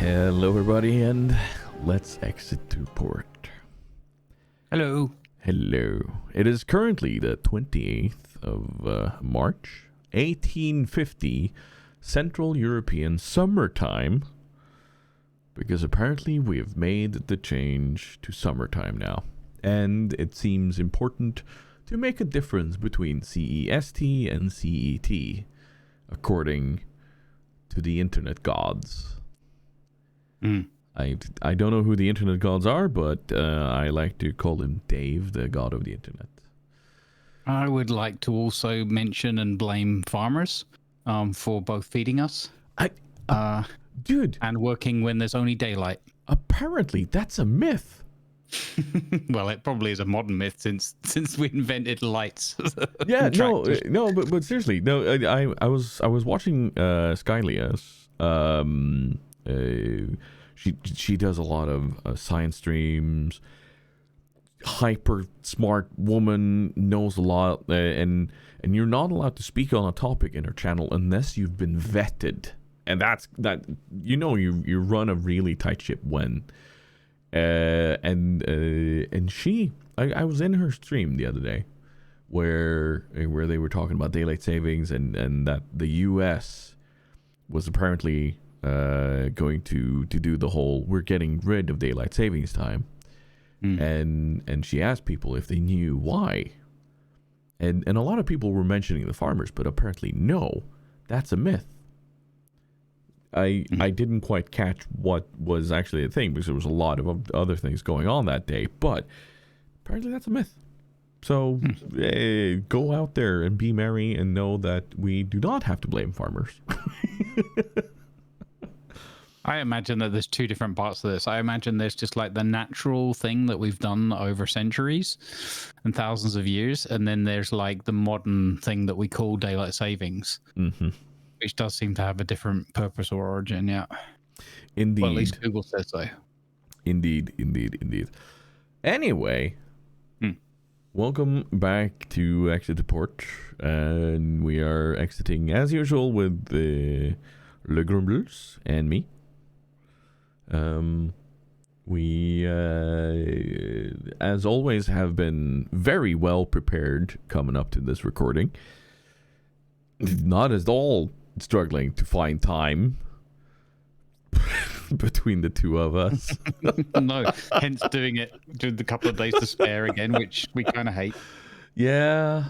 Hello, everybody, and let's exit to port. Hello. Hello. It is currently the 28th of March, 1850, Central European summertime, because apparently we have made the change to summertime now, and it seems important to make a difference between CEST and CET, according to the internet gods. I don't know who the internet gods are, but I like to call him Dave, the god of the internet. I would like to also mention and blame farmers for both feeding us Dude, and working when there's only daylight. Apparently that's a myth. Well, it probably is a modern myth since we invented lights. Yeah, but seriously, no. I was watching Skylia's. She does a lot of science streams. Hyper smart woman, knows a lot, and you're not allowed to speak on a topic in her channel unless you've been vetted, and that's you run a really tight ship when. And she, I was in her stream the other day, where they were talking about daylight savings and that the U.S. was apparently going to do the whole we're getting rid of daylight savings time, and she asked people if they knew why, and a lot of people were mentioning the farmers, but apparently no, that's a myth. I didn't quite catch what was actually a thing because there was a lot of other things going on that day, but apparently that's a myth. So go out there and be merry and know that we do not have to blame farmers. I imagine that there's two different parts of this. I imagine there's just like the natural thing that we've done over centuries and thousands of years, and then there's like the modern thing that we call daylight savings. Which does seem to have a different purpose or origin, yeah. Indeed. Well, at least Google says so. Indeed. Anyway, welcome back to Exit to Port, and we are exiting as usual with the Le Grumbles and me. We, as always, have been very well prepared coming up to this recording. Not at all struggling to find time between the two of us. No, hence doing it with a couple of days to spare again, which we kind of hate. Yeah.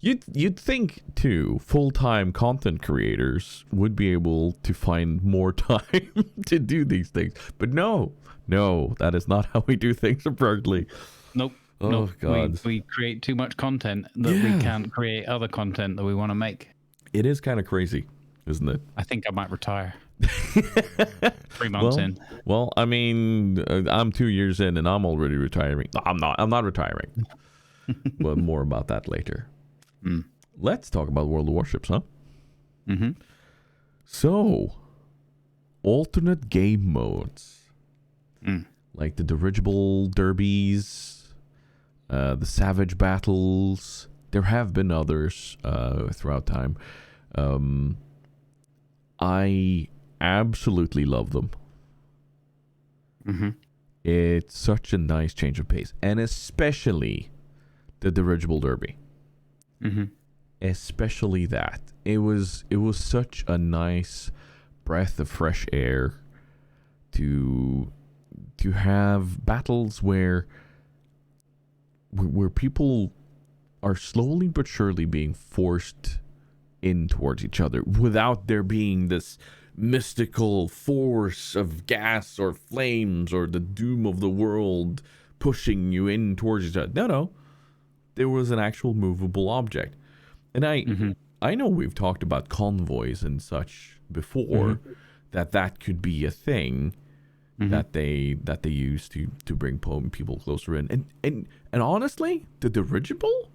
You'd think, too, full-time content creators would be able to find more time to do these things. But no, that is not how we do things, apparently. Nope. Oh, nope. God. We create too much content that we can't create other content that we want to make. It is kind of crazy, isn't it? I think I might retire. 3 months in. Well, I mean, I'm 2 years in and I'm already retiring. No, I'm not retiring. But more about that later. Let's talk about World of Warships, huh? So, alternate game modes. Like the Dirigible derbies, the Savage battles. There have been others throughout time. I absolutely love them. It's such a nice change of pace, and especially the Dirigible derby. Especially that. It was such a nice breath of fresh air to have battles where people are slowly but surely being forced in towards each other without there being this mystical force of gas or flames or the doom of the world pushing you in towards each other. No. There was an actual movable object. And I know we've talked about convoys and such before, that could be a thing that they use to bring people closer in. And honestly, the Dirigible,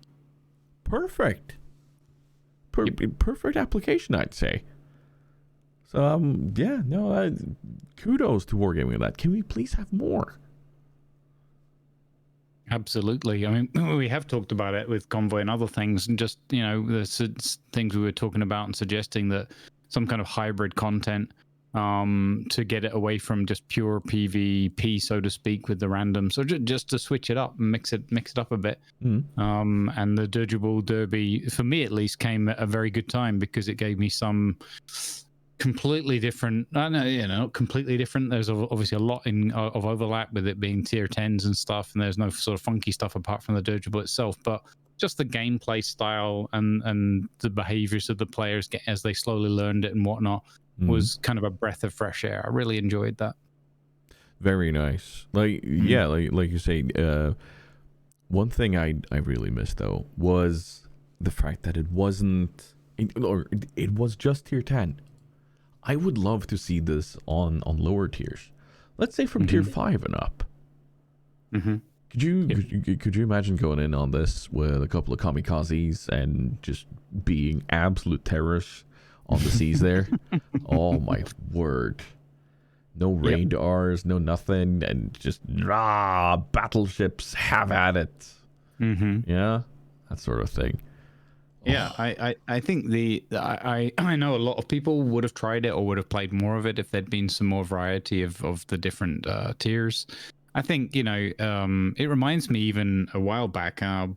perfect application, I'd say. So kudos to Wargaming on that. Can we please have more? Absolutely. I mean, we have talked about it with Convoy and other things, and just, the things we were talking about and suggesting that some kind of hybrid content to get it away from just pure PvP, so to speak, with the random. So just to switch it up and mix it up a bit. And the Dirigible Derby, for me at least, came at a very good time because it gave me some completely different. I know, not completely different. There's obviously a lot of overlap with it being tier 10s and stuff, and there's no sort of funky stuff apart from the Dirigible itself, but just the gameplay style and the behaviors of the players as they slowly learned it and whatnot was kind of a breath of fresh air. I really enjoyed that. Very nice. Like you say, one thing I really missed though was the fact that it wasn't, or it was just tier 10. I would love to see this on lower tiers. Let's say from tier 5 and up. Could you imagine going in on this with a couple of kamikazes and just being absolute terrorists on the seas there? Oh my word. No radars, no nothing, and just battleships, have at it. Yeah, that sort of thing. Yeah, I think I know a lot of people would have tried it or would have played more of it if there'd been some more variety of the different tiers. I think, it reminds me even a while back, I'll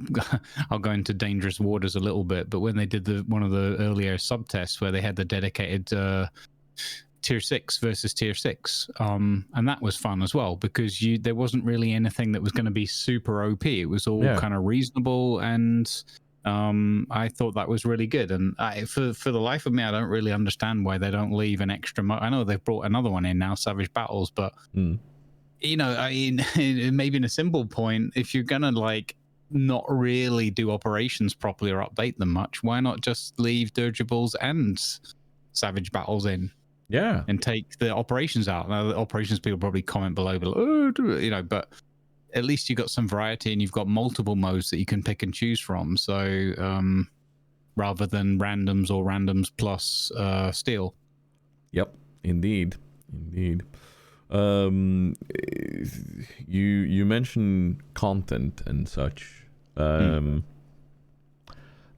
go into dangerous waters a little bit, but when they did one of the earlier subtests where they had the dedicated tier 6 versus tier 6, and that was fun as well because there wasn't really anything that was going to be super OP. It was all kind of reasonable, and I thought that was really good. And for the life of me, I don't really understand why they don't leave an extra I know they've brought another one in now, Savage Battles, but I mean, maybe in a simple point, if you're gonna not really do operations properly or update them much, why not just leave Dirigibles and Savage Battles in? Yeah, and take the operations out. Now, the operations people probably comment below, but at least you've got some variety and you've got multiple modes that you can pick and choose from. So rather than randoms or randoms plus steel. Yep, indeed. You mentioned content and such.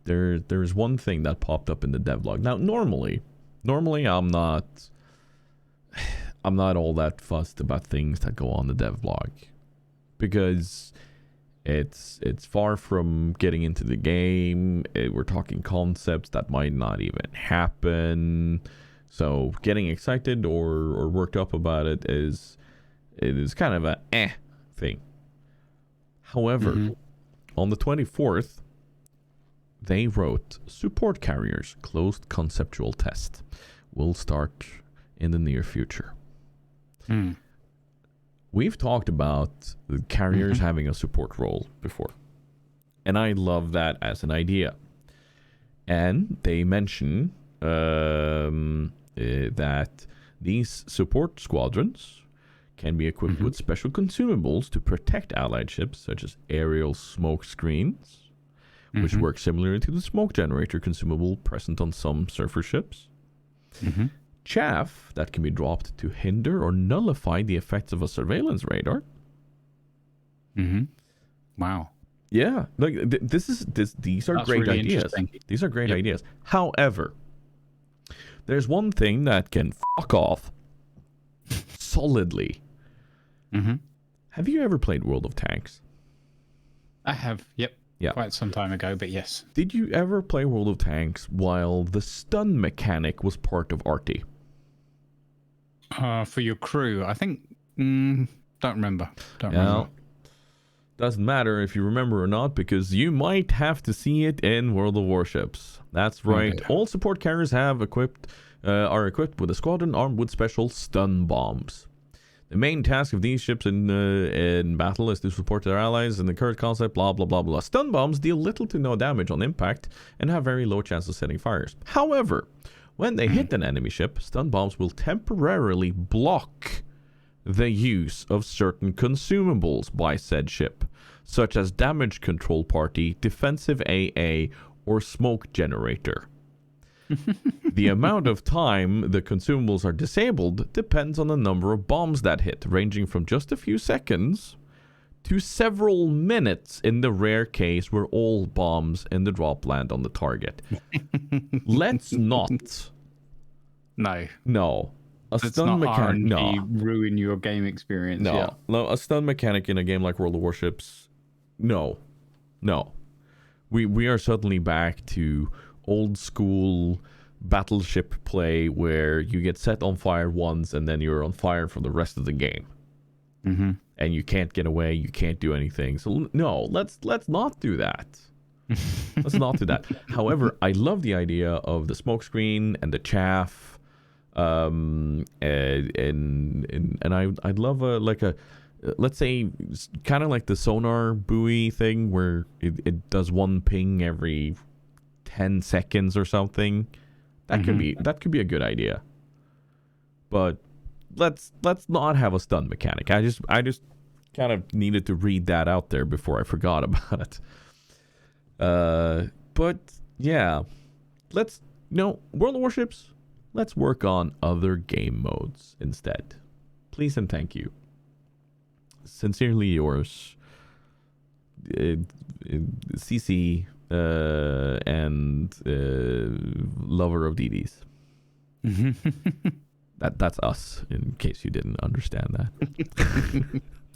There's one thing that popped up in the devlog. Now, normally I'm not all that fussed about things that go on the devlog because it's far from getting into the game. We're talking concepts that might not even happen. So getting excited or worked up about it is kind of a thing. However, on the 24th, they wrote support carriers closed conceptual test will start in the near future. We've talked about the carriers having a support role before, and I love that as an idea. And they mention that these support squadrons can be equipped with special consumables to protect allied ships, such as aerial smoke screens, which work similarly to the smoke generator consumable present on some surfer ships. Chaff that can be dropped to hinder or nullify the effects of a surveillance radar. Wow. Yeah, these are great really ideas. These are great ideas. However, there's one thing that can fuck off solidly. Have you ever played World of Tanks? I have. Yep. Yeah. Quite some time ago, but yes. Did you ever play World of Tanks while the stun mechanic was part of Arty? For your crew, I think. Don't remember. Remember. Doesn't matter if you remember or not, because you might have to see it in World of Warships. That's right. Okay. All support carriers are equipped with a squadron armed with special stun bombs. The main task of these ships in battle is to support their allies in the current concept, blah, blah, blah, blah. Stun bombs deal little to no damage on impact and have very low chance of setting fires. However, when they hit an enemy ship, stun bombs will temporarily block the use of certain consumables by said ship, such as damage control party, defensive AA, or smoke generator. The amount of time the consumables are disabled depends on the number of bombs that hit, ranging from just a few seconds to several minutes in the rare case where all bombs in the drop land on the target. Let's not... No. a It's stun not mechanic. RNG No, ruin your game experience. Yeah. no, a stun mechanic in a game like World of Warships. No. We are suddenly back to old school battleship play where you get set on fire once and then you're on fire for the rest of the game. Mm-hmm. And you can't get away, you can't do anything. So no, let's not do that. Let's not do that. However, I love the idea of the smoke screen and the chaff, and I'd love a let's say kind of like the sonar buoy thing where it does one ping every 10 seconds or something. That could be a good idea. But let's not have a stun mechanic. I just kind of needed to read that out there before I forgot about it. But yeah, World of Warships, let's work on other game modes instead. Please and thank you. Sincerely yours, CC, and lover of DDs. That's us, in case you didn't understand that.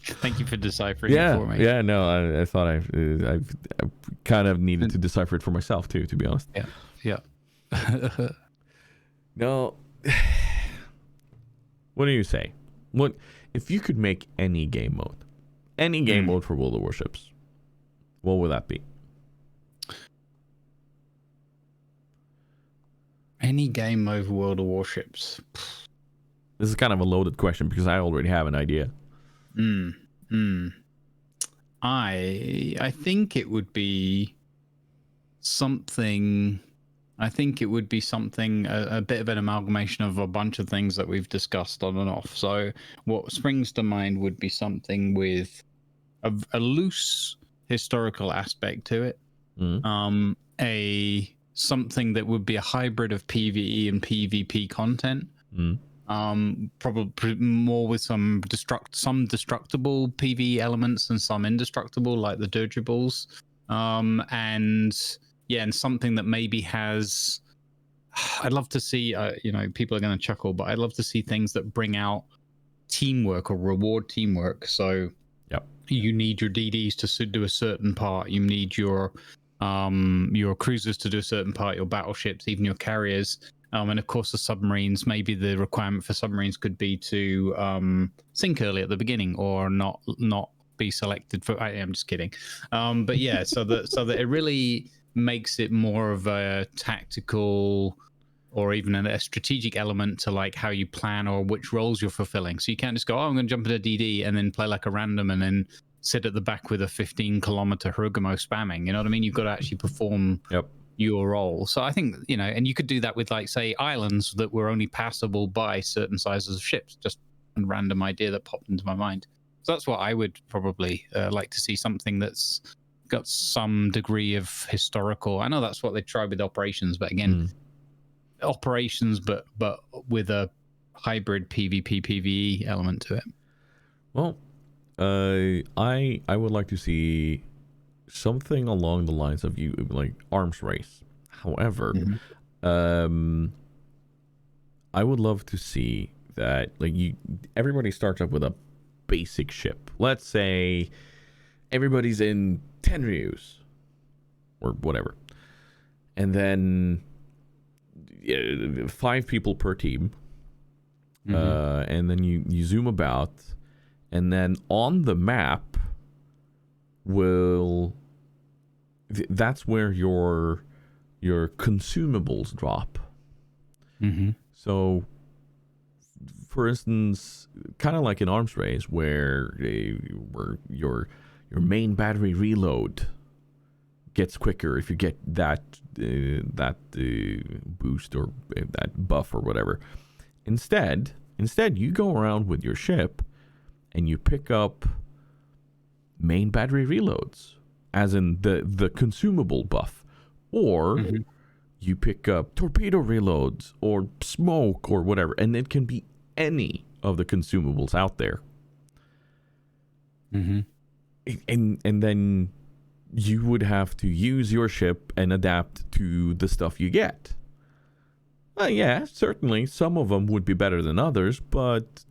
Thank you for deciphering it for me. Yeah, no, I thought I kind of needed to decipher it for myself too, to be honest. Yeah. No, what do you say? What if you could make any game mode for World of Warships? What would that be? Any game mode for World of Warships. This is kind of a loaded question because I already have an idea. I think it would be something. I think it would be something, a bit of an amalgamation of a bunch of things that we've discussed on and off. So what springs to mind would be something with a loose historical aspect to it. Something that would be a hybrid of PvE and PvP content. Probably more with some destructible PvE elements and some indestructible, like the Dirigibles. And something that maybe has, I'd love to see, people are going to chuckle, but I'd love to see things that bring out teamwork or reward teamwork. So you need your DDs to do a certain part. You need your cruisers to do a certain part, your battleships, even your carriers. And of course the submarines, maybe the requirement for submarines could be to sink early at the beginning or not be selected for, I'm just kidding. But yeah, so that it really makes it more of a tactical or even a strategic element to like how you plan or which roles you're fulfilling. So you can't just go, I'm going to jump into DD and then play like a random and then sit at the back with a 15-kilometer Hirugamo spamming. You know what I mean? You've got to actually perform your role. So I think, and you could do that with like, say, islands that were only passable by certain sizes of ships. Just a random idea that popped into my mind. So that's what I would probably like to see, something that's got some degree of historical. I know that's what they tried with operations, but again, operations, but with a hybrid PvP PvE element to it. Well, I would like to see something along the lines of like arms race. However, I would love to see that everybody starts up with a basic ship. Let's say everybody's in 10 Ryus or whatever, and then 5 people per team, and then you zoom about, and then on the map that's where your consumables drop. So for instance, kind of like an arms race where your main battery reload gets quicker if you get that boost or that buff or whatever. Instead you go around with your ship and you pick up main battery reloads, as in the consumable buff, or you pick up torpedo reloads or smoke or whatever, and it can be any of the consumables out there. And then you would have to use your ship and adapt to the stuff you get. Yeah, certainly. Some of them would be better than others, but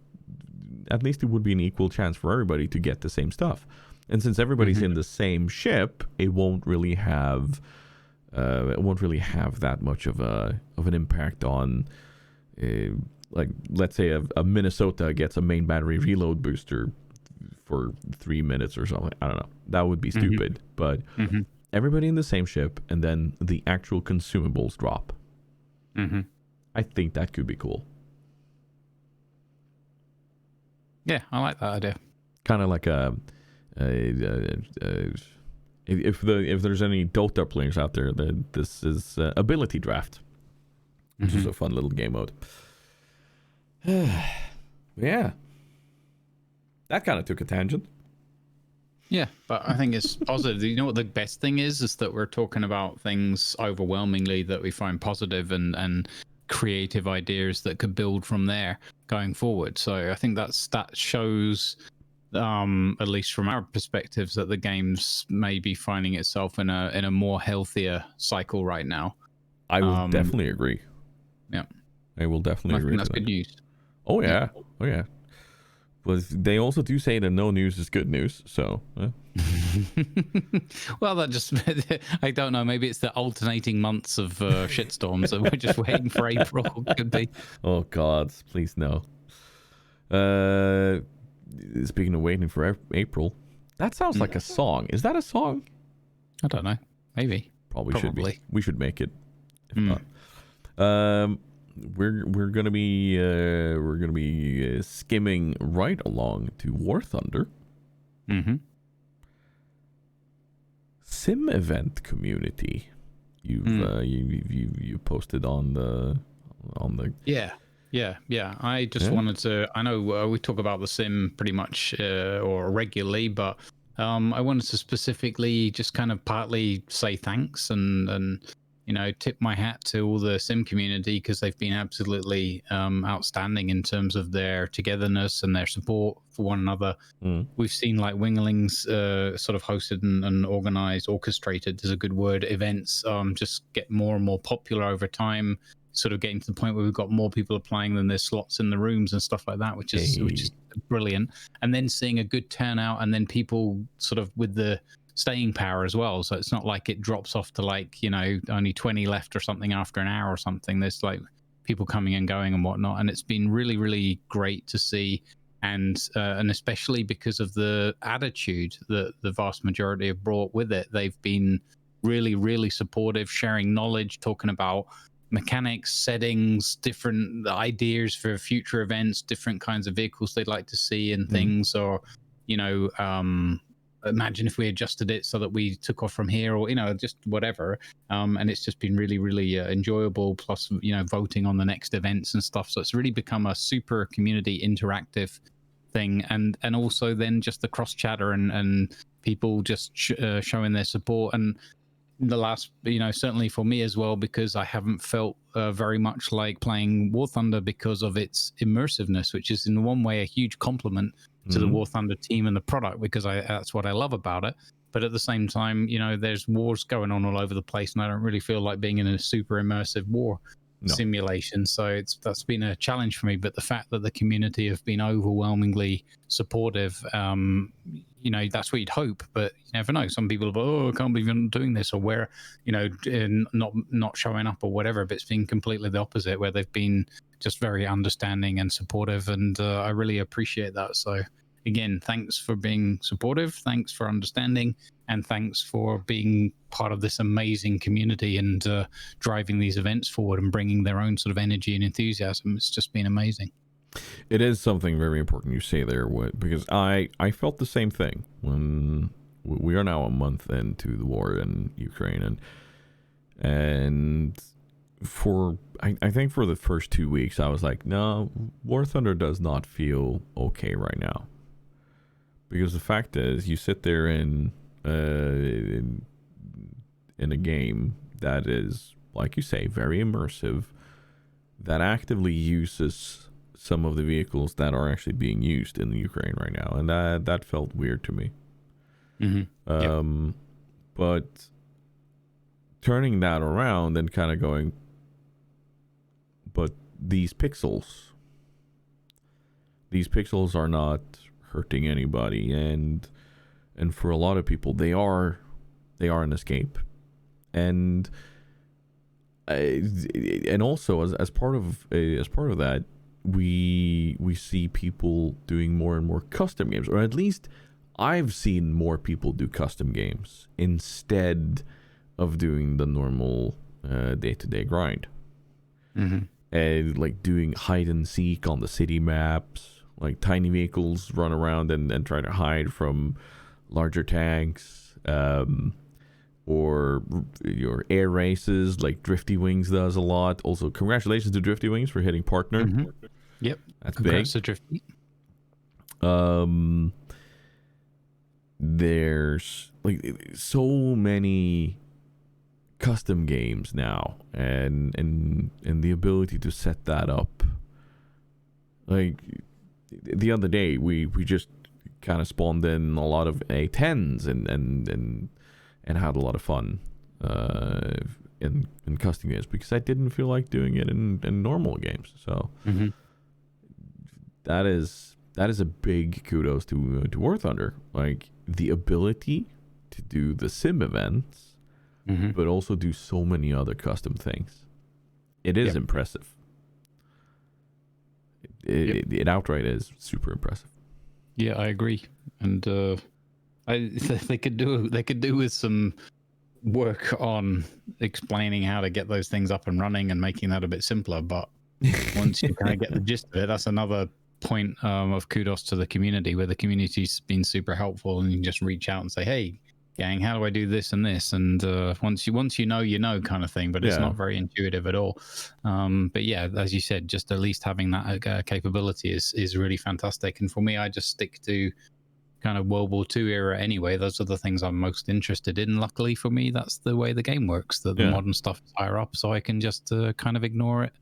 at least it would be an equal chance for everybody to get the same stuff. And since everybody's in the same ship, it won't really have that much of an impact on, like, let's say a Minnesota gets a main battery reload booster for 3 minutes or something. I don't know. That would be stupid. But everybody in the same ship, and then the actual consumables drop. I think that could be cool. Yeah, I like that idea. Kind of like if there's any Dota players out there, this is ability draft, which is a fun little game mode. Yeah, that kind of took a tangent. Yeah, but I think it's positive. You know what the best thing is that we're talking about things overwhelmingly that we find positive and creative ideas that could build from there going forward. So I think that shows, at least from our perspectives, that the game's maybe finding itself in a more healthier cycle right now. I will definitely agree. Yeah, I will definitely agree. That's good news. Oh yeah, oh yeah. But they also do say that no news is good news. So, well, that just I don't know. Maybe it's the alternating months of shitstorms, and we're just waiting for April. Could be. Oh God, please no. Speaking of waiting for April, that sounds like a song. Is that a song? I don't know. Maybe. Probably should be. We should make it. If not, we're gonna be skimming right along to War Thunder. Sim event community. You posted on the. Yeah. I just wanted to. I know we talk about the sim pretty much or regularly, but I wanted to specifically just kind of partly say thanks and tip my hat to all the sim community, because they've been absolutely outstanding in terms of their togetherness and their support for one another. We've seen like Winglings sort of hosted and orchestrated is a good word, events just get more and more popular over time, sort of getting to the point where we've got more people applying than there's slots in the rooms and stuff like that, which is brilliant. And then seeing a good turnout, and then people sort of with the staying power as well, so it's not like it drops off to like only 20 left or something after an hour or something. There's like people coming and going and whatnot, and it's been really, really great to see, and especially because of the attitude that the vast majority have brought with it. They've been really, really supportive, sharing knowledge, talking about mechanics, settings, different ideas for future events, different kinds of vehicles they'd like to see and things, or imagine if we adjusted it so that we took off from here, or just whatever. And it's just been really, really enjoyable, plus voting on the next events and stuff. So it's really become a super community interactive thing, and also then just the cross chatter and people just showing their support. And the last, certainly for me as well, because I haven't felt very much like playing War Thunder because of its immersiveness, which is in one way a huge compliment to the War Thunder team and the product, because that's what I love about it. But at the same time, there's wars going on all over the place, and I don't really feel like being in a super immersive war simulation. So that's been a challenge for me. But the fact that the community have been overwhelmingly supportive, that's what you'd hope, but you never know. Some people are, I can't believe you're not doing this, or where, not showing up or whatever. But it's been completely the opposite, where they've been just very understanding and supportive, and I really appreciate that. So again, thanks for being supportive, thanks for understanding, and thanks for being part of this amazing community and driving these events forward and bringing their own sort of energy and enthusiasm. It's just been amazing. It is something very important you say there, because I felt the same thing when we are now a month into the war in Ukraine, and I think for the first 2 weeks I was like, no, War Thunder does not feel okay right now, because the fact is, you sit there in a game that is, like you say, very immersive, that actively uses some of the vehicles that are actually being used in the Ukraine right now, and that felt weird to me. But turning that around and kind of going, but these pixels are not hurting anybody, and for a lot of people they are an escape. And also as part of that, we see people doing more and more custom games, or at least I've seen more people do custom games instead of doing the normal day-to-day grind. And like doing hide and seek on the city maps, like tiny vehicles run around and try to hide from larger tanks, or your air races like Drifty Wings does a lot. Also, congratulations to Drifty Wings for hitting partner. Yep, that's congrats big. to Drifty. There's like so many custom games now, and the ability to set that up. Like the other day, we just kind of spawned in a lot of A10s and had a lot of fun in custom games, because I didn't feel like doing it in normal games. So that is a big kudos to War Thunder. Like the ability to do the sim events, but also do so many other custom things. It is impressive. It outright is super impressive. Yeah, I agree. And they could do with some work on explaining how to get those things up and running and making that a bit simpler. But once you kind of get the gist of it, that's another point of kudos to the community, where the community's been super helpful, and you can just reach out and say, hey gang, how do I do this and this? And once you know kind of thing, but it's not very intuitive at all. But yeah, as you said, just at least having that capability is really fantastic. And for me, I just stick to kind of World War II era anyway. Those are the things I'm most interested in. Luckily for me, that's the way the game works, that the modern stuff is higher up, so I can just kind of ignore it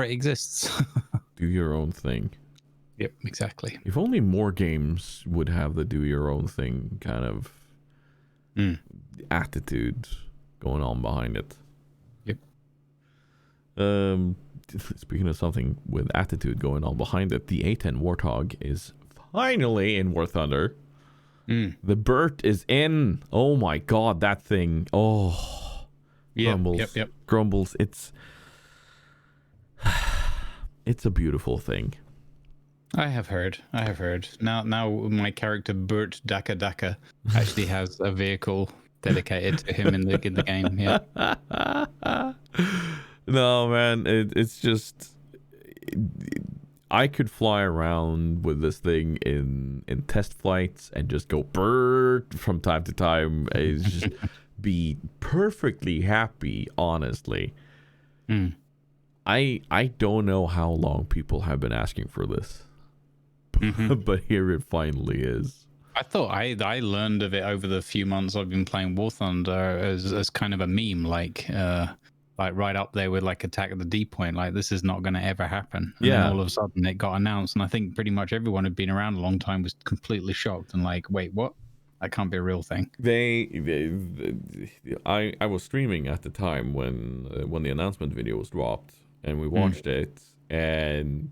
exists. Do your own thing. Yep, exactly. If only more games would have the do your own thing kind of attitude going on behind it. Yep. Speaking of something with attitude going on behind it, the A10 Warthog is finally in War Thunder. The Burt is in. Oh my god, that thing. Oh, Grumbles. Yep. Grumbles. It's a beautiful thing. I have heard. Now my character Burt Daka actually has a vehicle dedicated to him in the game. Yeah. No, man, it's just I could fly around with this thing in test flights and just go Burt from time to time. It's just be perfectly happy, honestly. I don't know how long people have been asking for this. But here it finally is. I thought I learned of it over the few months I've been playing War Thunder as kind of a meme, like right up there with like Attack of the D Point. Like, this is not going to ever happen. And then all of a sudden it got announced, and I think pretty much everyone who'd been around a long time was completely shocked and like, wait, what? That can't be a real thing. I was streaming at the time when the announcement video was dropped, and we watched it, and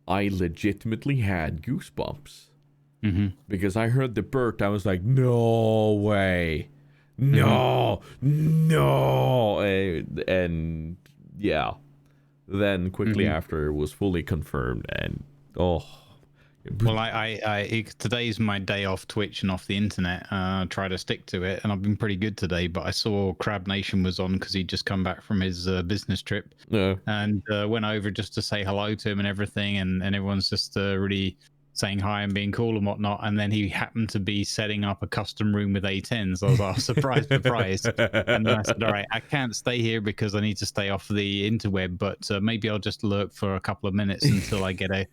I legitimately had goosebumps. Because I heard the Burt, I was like, no way. No. And yeah. Then quickly after, it was fully confirmed, and well, I today's my day off Twitch and off the internet. Try to stick to it, and I've been pretty good today. But I saw Crab Nation was on because he'd just come back from his business trip, and went over just to say hello to him and everything, and everyone's just really saying hi and being cool and whatnot. And then he happened to be setting up a custom room with A10s. So I was like, surprise. And then I said, all right, I can't stay here because I need to stay off the interweb, but maybe I'll just lurk for a couple of minutes until I get a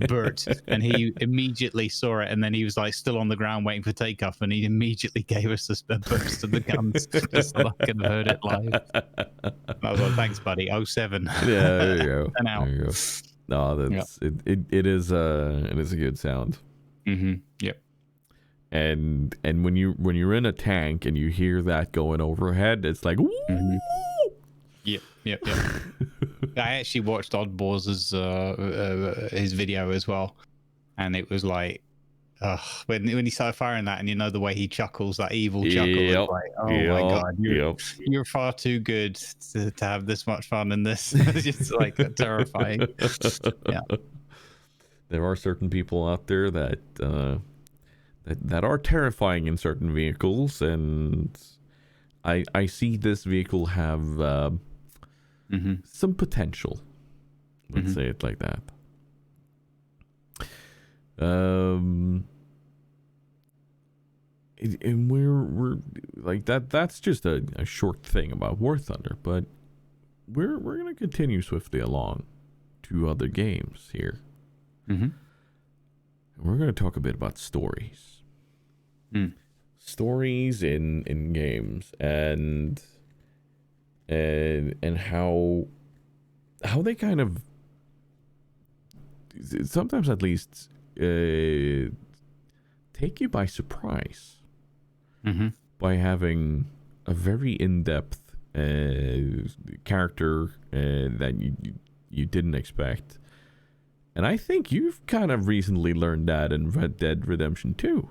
Burt. And he immediately saw it, and then he was like still on the ground waiting for takeoff, and he immediately gave us a burst of the guns just so I could have heard it live. And I was like, thanks, buddy. 07. Yeah, there you go. And out. There you go. No, that's it is a good sound. Yep. And when you're in a tank and you hear that going overhead, it's like, woo! Yep. I actually watched Oddballs' his video as well, and it was like, when he started firing that, and the way he chuckles, that evil chuckle, it's like, oh my god, you're far too good to have this much fun in this. It's just like terrifying. Yeah, there are certain people out there that that are terrifying in certain vehicles, and I see this vehicle have some potential. Let's say it like that. And we're like that's just a short thing about War Thunder, but we're gonna continue swiftly along to other games here. And we're gonna talk a bit about stories. Stories in games, and how they kind of, sometimes at least, take you by surprise by having a very in-depth character that you didn't expect. And I think you've kind of recently learned that in Red Dead Redemption 2.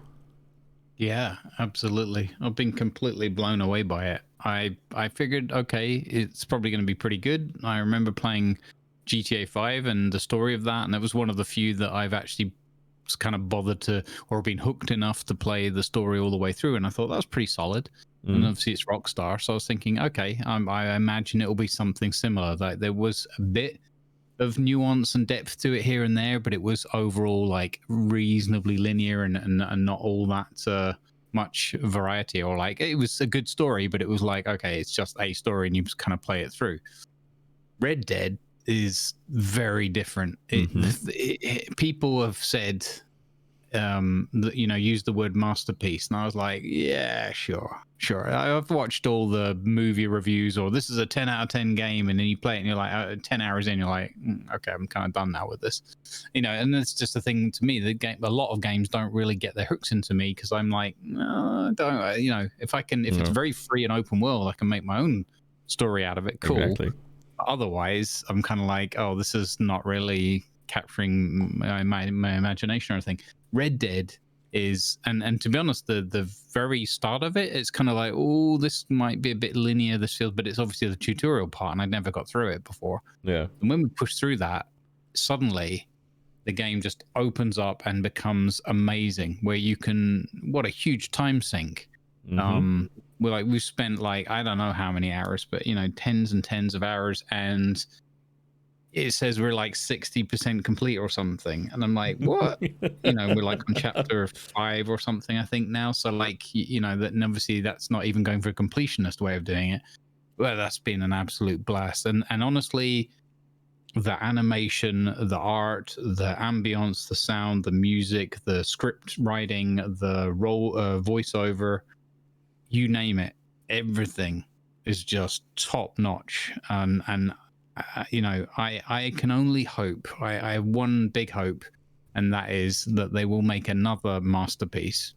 Yeah, absolutely. I've been completely blown away by it. I figured, okay, it's probably going to be pretty good. I remember playing GTA 5 and the story of that, and it was one of the few that I've actually kind of bothered to, or been hooked enough to play the story all the way through, and I thought that was pretty solid. And obviously it's Rockstar, so I was thinking, okay, I imagine it'll be something similar. Like, there was a bit of nuance and depth to it here and there, but it was overall like reasonably linear and not all that much variety, or like, it was a good story, but it was like, okay, it's just a story and you just kind of play it through. Red Dead is very different. People have said that, use the word masterpiece, and I was like, yeah, sure. I've watched all the movie reviews, or this is a 10 out of 10 game, and then you play it and you're like, 10 hours in, you're like, okay, I'm kind of done now with this, and it's just a thing to me. A lot of games don't really get their hooks into me, because I'm like, no, don't, if it's very free and open world, I can make my own story out of it. Cool. Exactly. Otherwise, I'm kind of like, oh, this is not really capturing my imagination or anything. Red Dead is, and to be honest, the very start of it, it's kind of like, oh, this might be a bit linear, this feels, but it's obviously the tutorial part, and I'd never got through it before. Yeah. And when we push through that, suddenly the game just opens up and becomes amazing, where you can, what a huge time sink. We've spent like, I don't know how many hours, but tens and tens of hours, and it says we're like 60% complete or something, and I'm like, what? We're like on chapter 5 or something, I think now. So like, that, and obviously that's not even going for a completionist way of doing it. Well, that's been an absolute blast, and honestly, the animation, the art, the ambience, the sound, the music, the script writing, the voiceover, you name it, everything is just top notch. And I can only hope, I have one big hope, and that is that they will make another masterpiece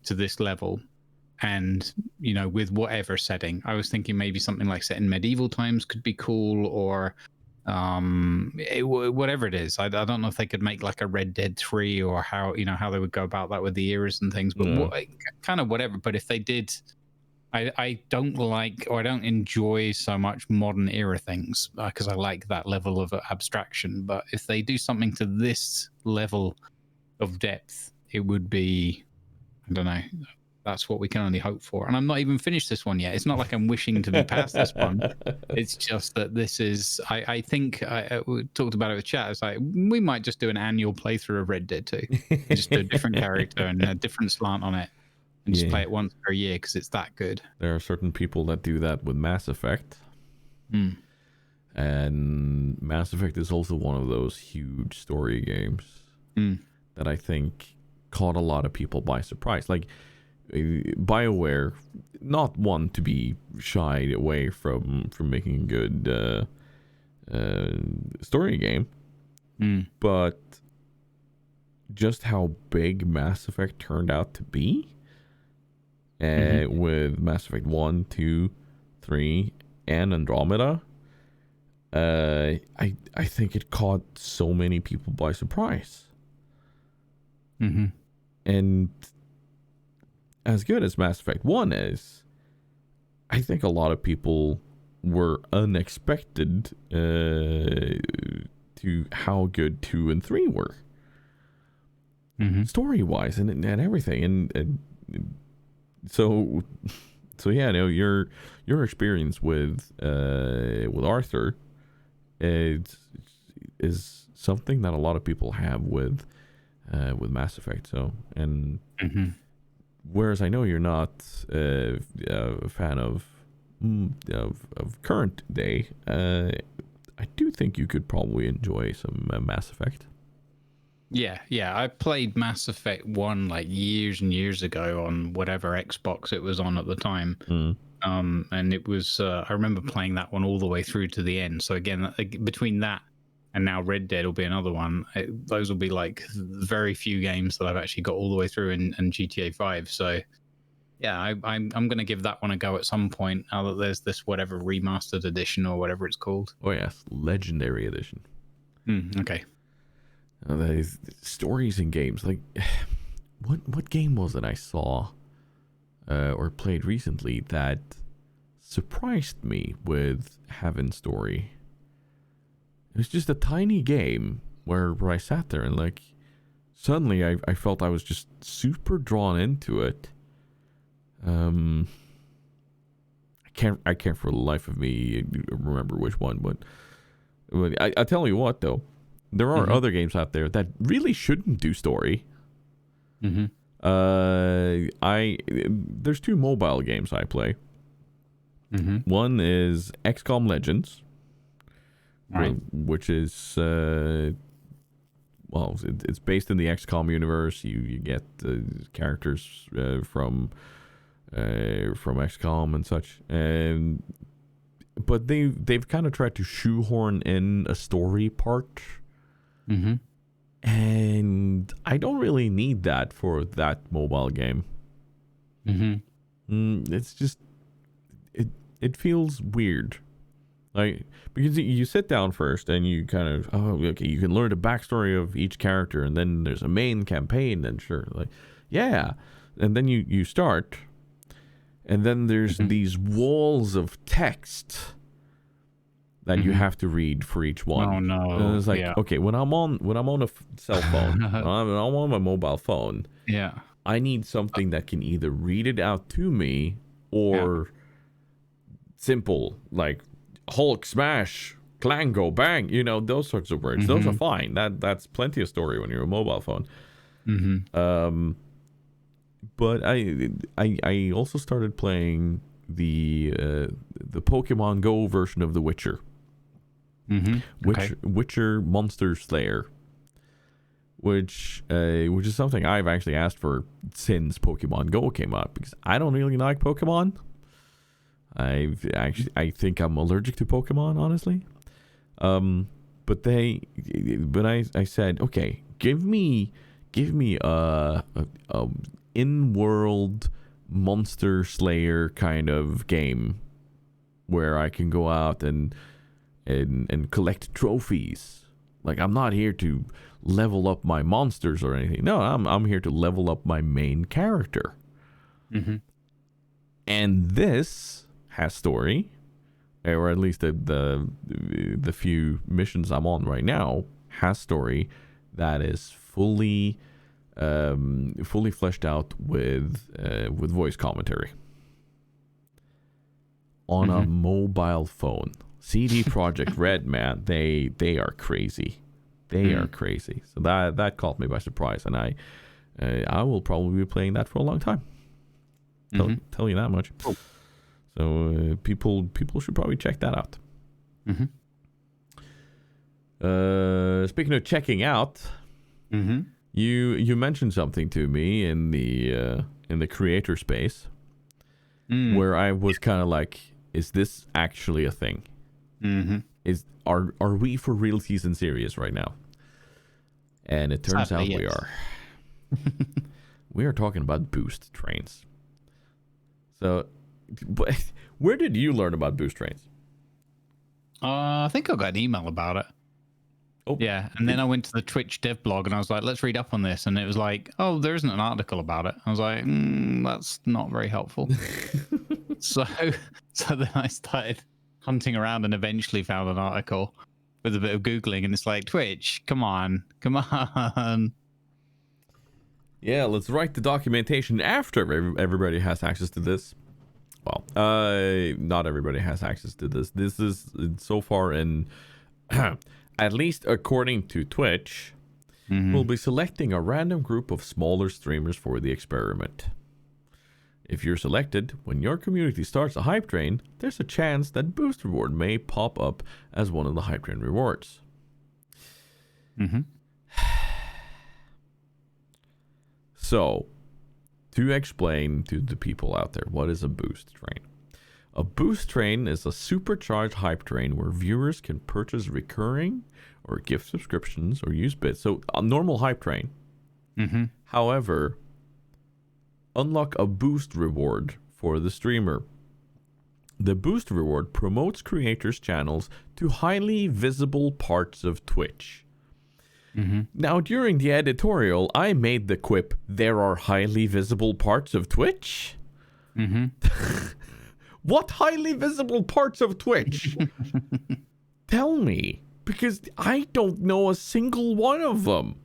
to this level, and with whatever setting. I was thinking maybe something like set in medieval times could be cool, or whatever it is. I don't know if they could make like a Red Dead 3, or how they would go about that with the eras and things, but kind of whatever. But if they did, I don't like, or I don't enjoy so much modern era things, because I like that level of abstraction. But if they do something to this level of depth, it would be, I don't know, that's what we can only hope for. And I'm not even finished this one yet. It's not like I'm wishing to be past this one. It's just that this is, I think, we talked about it with chat. It's like, we might just do an annual playthrough of Red Dead 2. Just do a different character and a different slant on it, and just play it once per year, because it's that good. There are certain people that do that with Mass Effect. And Mass Effect is also one of those huge story games that I think caught a lot of people by surprise. Like, BioWare, not one to be shied away from making a good story game, but just how big Mass Effect turned out to be, with Mass Effect 1, 2, 3, and Andromeda, I think it caught so many people by surprise. Mm-hmm. And as good as Mass Effect 1 is, I think a lot of people were unexpected to how good 2 and 3 were. Mm-hmm. Story-wise and everything. And so yeah, no, your experience with Arthur is something that a lot of people have with Mass Effect. So, and whereas I know you're not a fan of current day, I do think you could probably enjoy some Mass Effect. Yeah. I played Mass Effect 1 like years and years ago on whatever Xbox it was on at the time. And it was, I remember playing that one all the way through to the end. So again, between that and now Red Dead will be another one. Those will be like very few games that I've actually got all the way through in GTA 5. So yeah, I'm going to give that one a go at some point now that there's this whatever remastered edition or whatever it's called. Oh yes, Legendary Edition. Okay. There's stories in games like what game was it I saw or played recently that surprised me with having story? It was just a tiny game where I sat there and like suddenly I felt I was just super drawn into it. I can't for the life of me remember which one, but I tell you what though. There are other games out there that really shouldn't do story. There's 2 mobile games I play. One is XCOM Legends, right, which is it's based in the XCOM universe. You get characters from XCOM and such, but they've kind of tried to shoehorn in a story part. And I don't really need that for that mobile game. It's just it feels weird, like because you sit down first and you kind of you can learn the backstory of each character, and then there's a main campaign, and sure, like yeah, and then you start, and then there's these walls of text that you have to read for each one. Oh no! And it's like okay, when I'm on a cell phone, when I'm on my mobile phone, I need something that can either read it out to me or simple like Hulk smash, clang go bang. You know, those sorts of words. Those are fine. That's plenty of story when you're a mobile phone. But I also started playing the Pokemon Go version of The Witcher. Witcher Monster Slayer, which is something I've actually asked for since Pokemon Go came out, because I don't really like Pokemon. I think I'm allergic to Pokemon, honestly. But I said, okay, give me a in-world Monster Slayer kind of game where I can go out and collect trophies. Like, I'm not here to level up my monsters or anything. No, I'm here to level up my main character. And this has story, or at least the few missions I'm on right now has story that is fully fleshed out with voice commentary on a mobile phone. CD Projekt Red, man, they are crazy. They are crazy. So that caught me by surprise, and I will probably be playing that for a long time. Tell you that much. Cool. So people should probably check that out. Speaking of checking out, you mentioned something to me in the creator space where I was kind of like, is this actually a thing? Are we for realsies and serious right now? And it turns out we are. We are talking about boost trains. So, where did you learn about boost trains? I think I got an email about it. Oh, Yeah, and then I went to the Twitch dev blog and I was like, let's read up on this. And it was like, oh, there isn't an article about it. I was like, that's not very helpful. so then I started hunting around and eventually found an article with a bit of Googling. And it's like, Twitch, come on. Yeah, let's write the documentation after everybody has access to this. Well, not everybody has access to this. This is so far in... At least according to Twitch, we'll be selecting a random group of smaller streamers for the experiment. If you're selected, when your community starts a hype train, there's a chance that Boost Reward may pop up as one of the hype train rewards. So, to explain to the people out there, what is a Boost train? A Boost train is a supercharged hype train where viewers can purchase recurring or gift subscriptions or use bits. So a normal hype train. However, unlock a Boost reward for the streamer. The Boost reward promotes creators' channels to highly visible parts of Twitch. Now, during the editorial, I made the quip, there are highly visible parts of Twitch? What highly visible parts of Twitch? Tell me, because I don't know a single one of them.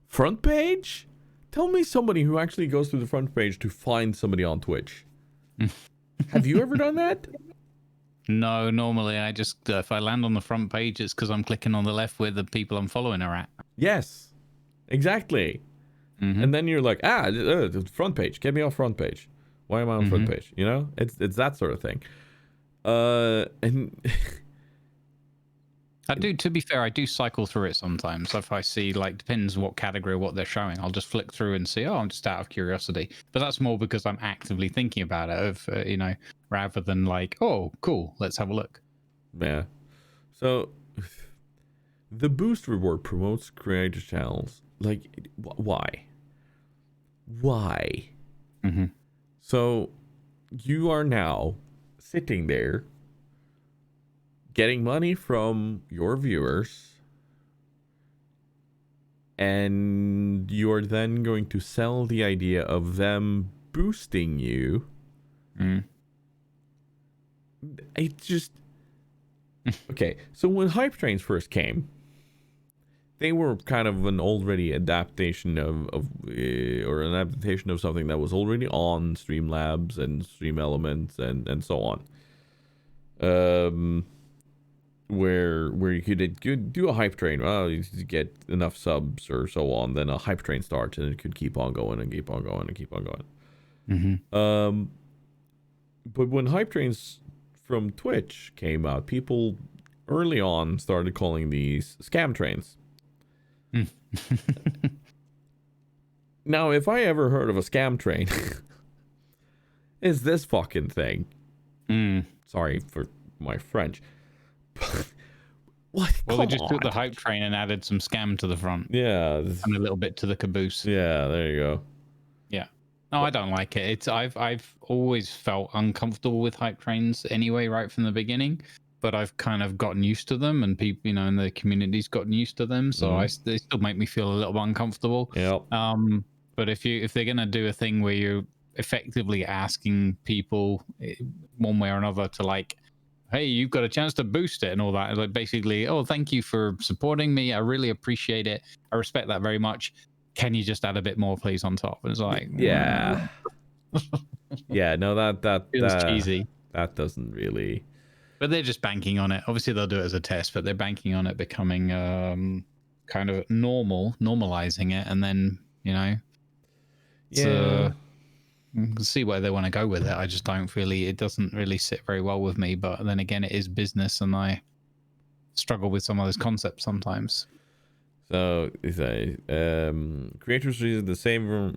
Front page? Tell me somebody who actually goes to the front page to find somebody on Twitch. Have you ever done that? No, normally I just, if I land on the front page, it's because I'm clicking on the left where the people I'm following are at. Yes, exactly. And then you're like, front page, get me off front page. Why am I on front page? You know, it's that sort of thing. And I do, to be fair, I do cycle through it sometimes. If I see, like, depends what category or what they're showing, I'll just flick through and see, I'm just out of curiosity. But that's more because I'm actively thinking about it, rather than like, oh, cool, let's have a look. Yeah. So the Boost reward promotes creator channels. Like, why? Why? So you are now sitting there getting money from your viewers, and you're then going to sell the idea of them boosting you. It just... Okay, so when hype trains first came, they were kind of an already adaptation or an adaptation of something that was already on Streamlabs and Stream Elements and so on. Where you could do a hype train. Well, you get enough subs or so on, then a hype train starts, and it could keep on going and keep on going and keep on going. But when hype trains from Twitch came out, people early on started calling these scam trains. Now, if I ever heard of a scam train, is this fucking thing. Sorry for my French. What? Well, they just took the hype train and added some scam to the front. Yeah. And a little bit to the caboose. Yeah, there you go. Yeah. No, I don't like it. I've always felt uncomfortable with hype trains anyway, right from the beginning. But I've kind of gotten used to them, and people, in the community's gotten used to them. So they still make me feel a little uncomfortable. Yep. But if they're gonna do a thing where you're effectively asking people one way or another to, like, hey, you've got a chance to boost it and all that, like, basically, oh, thank you for supporting me, I really appreciate it, I respect that very much, can you just add a bit more please on top? And it's like, yeah. Yeah, no, that feels cheesy. That doesn't really. But they're just banking on it. Obviously they'll do it as a test, but they're banking on it becoming kind of normalizing it, and then see where they want to go with it. I just don't really, it doesn't really sit very well with me. But then again, it is business, and I struggle with some of those concepts sometimes. So creators use the same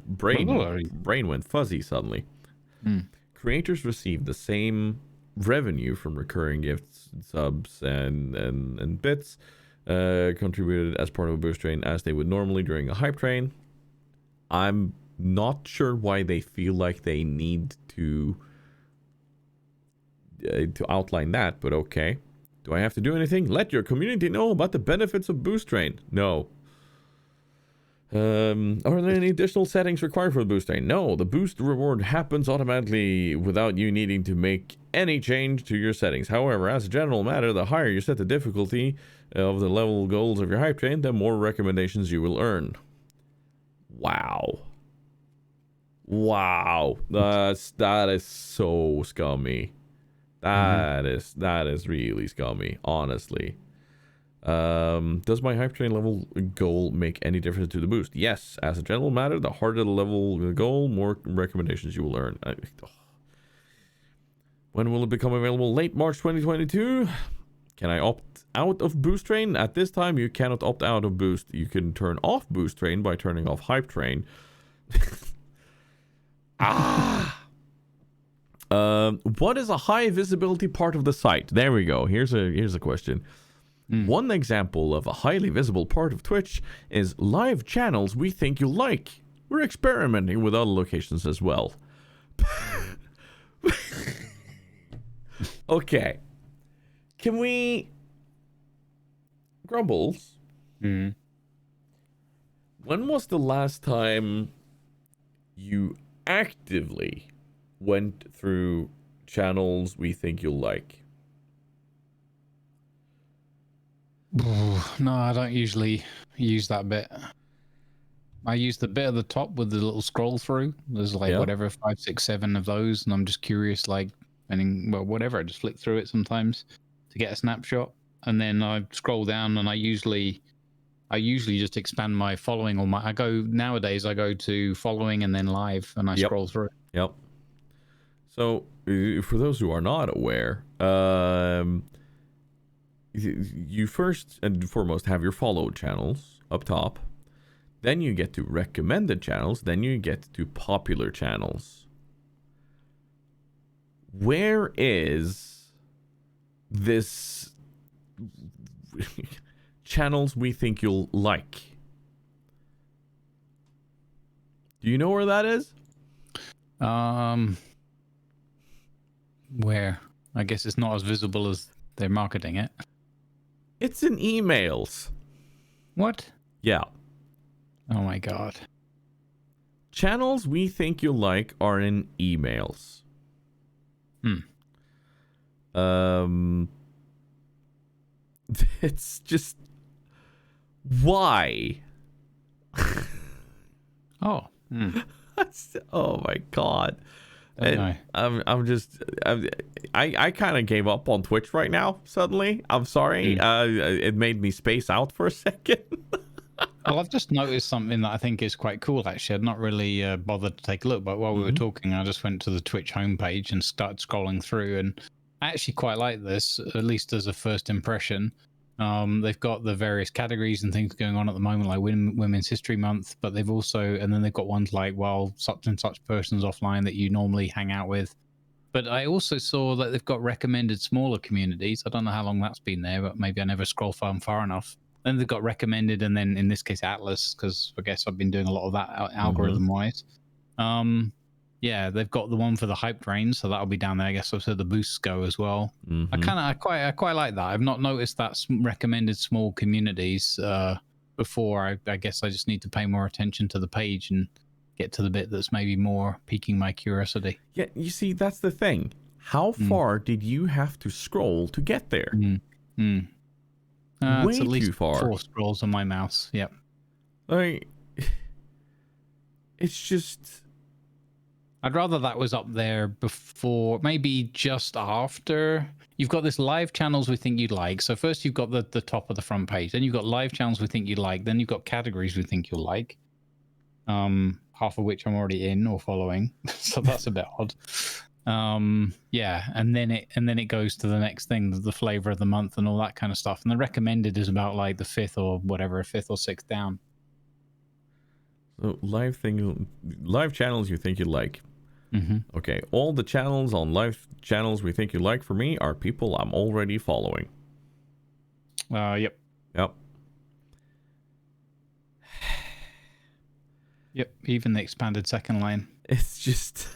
brain went fuzzy suddenly. Creators receive the same revenue from recurring gifts, subs, and bits contributed as part of a boost train as they would normally during a hype train. I'm not sure why they feel like they need to to outline that, but okay. Do I have to do anything? Let your community know about the benefits of Boost Train. No. Are there any additional settings required for the Boost Train? No, the boost reward happens automatically without you needing to make any change to your settings. However, as a general matter, the higher you set the difficulty of the level goals of your hype train, the more recommendations you will earn. Wow. Wow. That is so scummy. That is really scummy, honestly. Does my hype train level goal make any difference to the boost? Yes, as a general matter, the harder the level goal, more recommendations you will earn. When will it become available? Late March 2022. Can I opt out of Boost Train? At this time, you cannot opt out of Boost. You can turn off Boost Train by turning off Hype Train. What is a high visibility part of the site? There we go. Here's a question. One example of a highly visible part of Twitch is live channels we think you'll like. We're experimenting with other locations as well. Okay. Can we... Grumbles? When was the last time you actively went through channels we think you'll like? No, I don't usually use that bit. I use the bit at the top with the little scroll through. There's like whatever 5, 6, 7 of those, and I'm just curious, like, whatever. I just flick through it sometimes to get a snapshot, and then I scroll down, and I usually just expand my following, or nowadays I go to following and then live, and I scroll through. Yep. So for those who are not aware, you first and foremost have your followed channels up top. Then you get to recommended channels. Then you get to popular channels. Where is this channels we think you'll like? Do you know where that is? Where? I guess it's not as visible as they're marketing it. It's in emails. What? Yeah. Oh my god. Channels we think you'll like are in emails. It's just... Why? Oh. Oh my god. I kind of gave up on Twitch right now, suddenly. I'm sorry. It made me space out for a second. Well, I've just noticed something that I think is quite cool, actually. I'd not really bothered to take a look, but while we were talking, I just went to the Twitch homepage and started scrolling through, and I actually quite like this, at least as a first impression. They've got the various categories and things going on at the moment, like Women's History Month, but they've also, and then they've got ones like, well, such and such persons offline that you normally hang out with. But I also saw that they've got recommended smaller communities. I don't know how long that's been there, but maybe I never scroll far enough. Then they've got recommended, and then in this case, Atlas, because I guess I've been doing a lot of that algorithm-wise. Yeah, they've got the one for the hype train, so that'll be down there. I guess also the boosts go as well. I quite like that. I've not noticed that recommended small communities before. I guess I just need to pay more attention to the page and get to the bit that's maybe more piquing my curiosity. Yeah, you see, that's the thing. How far did you have to scroll to get there? Way it's at least too far. 4 scrolls on my mouse. Yep. Like, it's just... I'd rather that was up there before, maybe just after. You've got this live channels we think you'd like. So first you've got the top of the front page. Then you've got live channels we think you'd like. Then you've got categories we think you'll like. Half of which I'm already in or following. So that's a bit odd. Yeah, and then it goes to the next thing, the flavor of the month and all that kind of stuff. And the recommended is about like the 5th or 6th down. So live channels you think you like. Okay, all the channels on live channels we think you like for me are people I'm already following. Yep. Yep, even the expanded second line. It's just...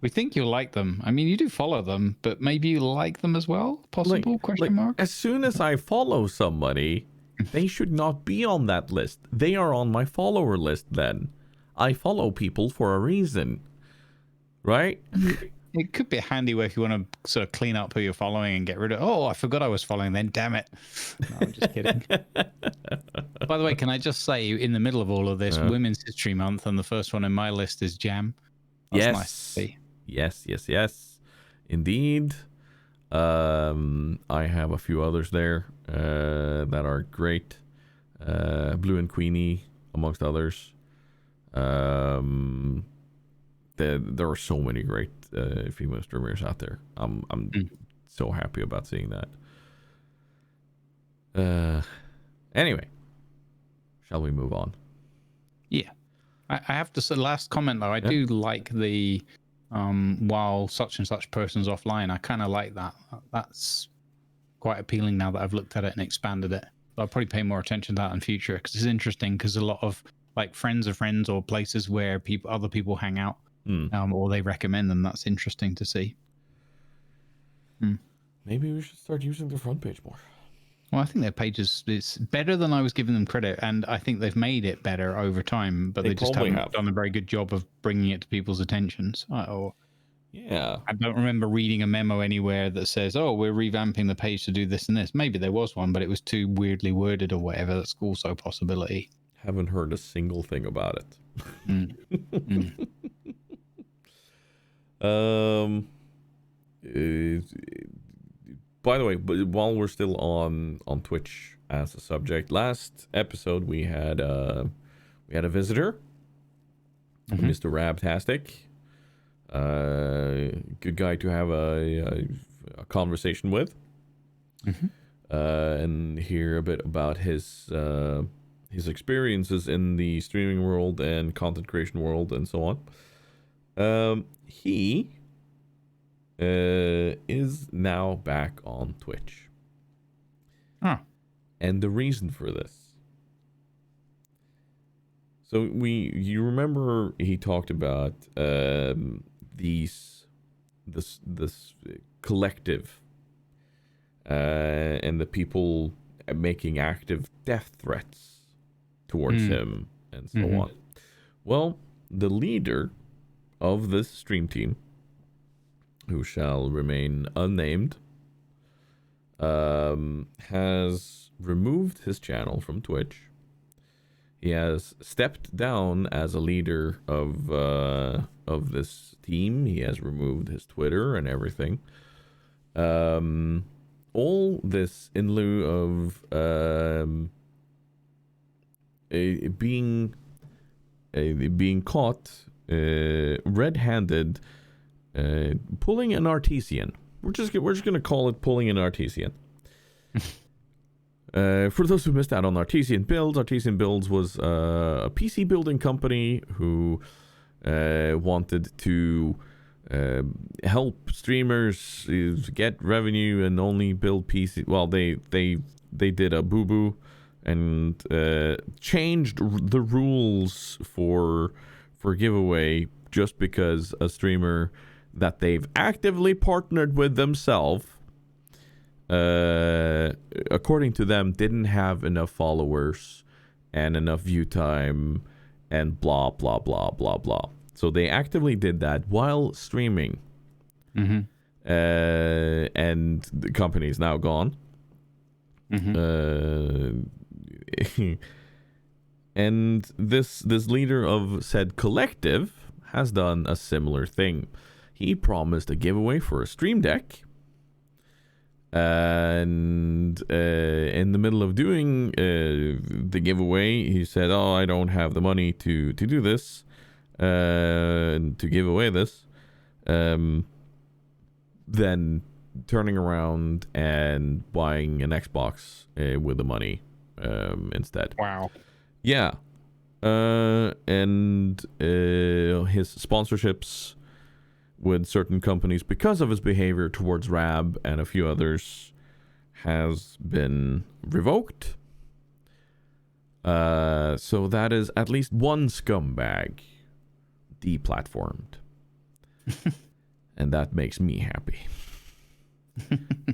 We think you'll like them. I mean, you do follow them, but maybe you like them as well? Possible? Like, Question mark? as soon as I follow somebody, they should not be on that list. They are on my follower list then. I follow people for a reason. Right? It could be a handy way if you want to sort of clean up who you're following and get rid of, oh, I forgot I was following then, damn it. No, I'm just kidding. By the way, can I just say, in the middle of all of this, Women's History Month, and the first one in my list is Jam. That's yes. Nice to see. Yes. Indeed. I have a few others there that are great. Blue and Queenie, amongst others. There are so many great female streamers out there. I'm so happy about seeing that. Anyway, shall we move on? Yeah. I have to say, last comment though, I do like the while such and such person's offline. I kind of like that. That's quite appealing now that I've looked at it and expanded it. But I'll probably pay more attention to that in future because it's interesting, because a lot of like friends of friends or places where other people hang out or they recommend them. That's interesting to see. Maybe we should start using the front page more. Well, I think their page is better than I was giving them credit, and I think they've made it better over time, but they just haven't done a very good job of bringing it to people's attentions. Yeah. I don't remember reading a memo anywhere that says, oh, we're revamping the page to do this and this. Maybe there was one, but it was too weirdly worded or whatever. That's also a possibility. Haven't heard a single thing about it. By the way, while we're still on Twitch as a subject, last episode we had a visitor, Mr. Rabtastic. Good guy to have a conversation with, and hear a bit about his experiences in the streaming world and content creation world and so on. He is now back on Twitch. And the reason for this. So you remember he talked about this collective and the people making active death threats towards him and so on. Well, the leader of this stream team, who shall remain unnamed, has removed his channel from Twitch. He has stepped down as a leader of this team. He has removed his Twitter and everything. All this in lieu of being caught red-handed pulling an Artisan. We're just gonna call it pulling an Artisan. For those who missed out on Artisan Builds was a PC building company who wanted to help streamers get revenue and only build PC. Well, they did a boo-boo and changed the rules for giveaway just because a streamer that they've actively partnered with themselves, according to them, didn't have enough followers and enough view time and blah blah blah blah blah. So they actively did that while streaming. And the company is now gone. And this leader of said collective has done a similar thing. He promised a giveaway for a stream deck. And in the middle of doing the giveaway, he said, "Oh, I don't have the money to do this, to give away this." Then turning around and buying an Xbox with the money instead. Wow. Yeah. And his sponsorships with certain companies, because of his behavior towards Rab and a few others, has been revoked. So that is at least one scumbag deplatformed. and that makes me happy.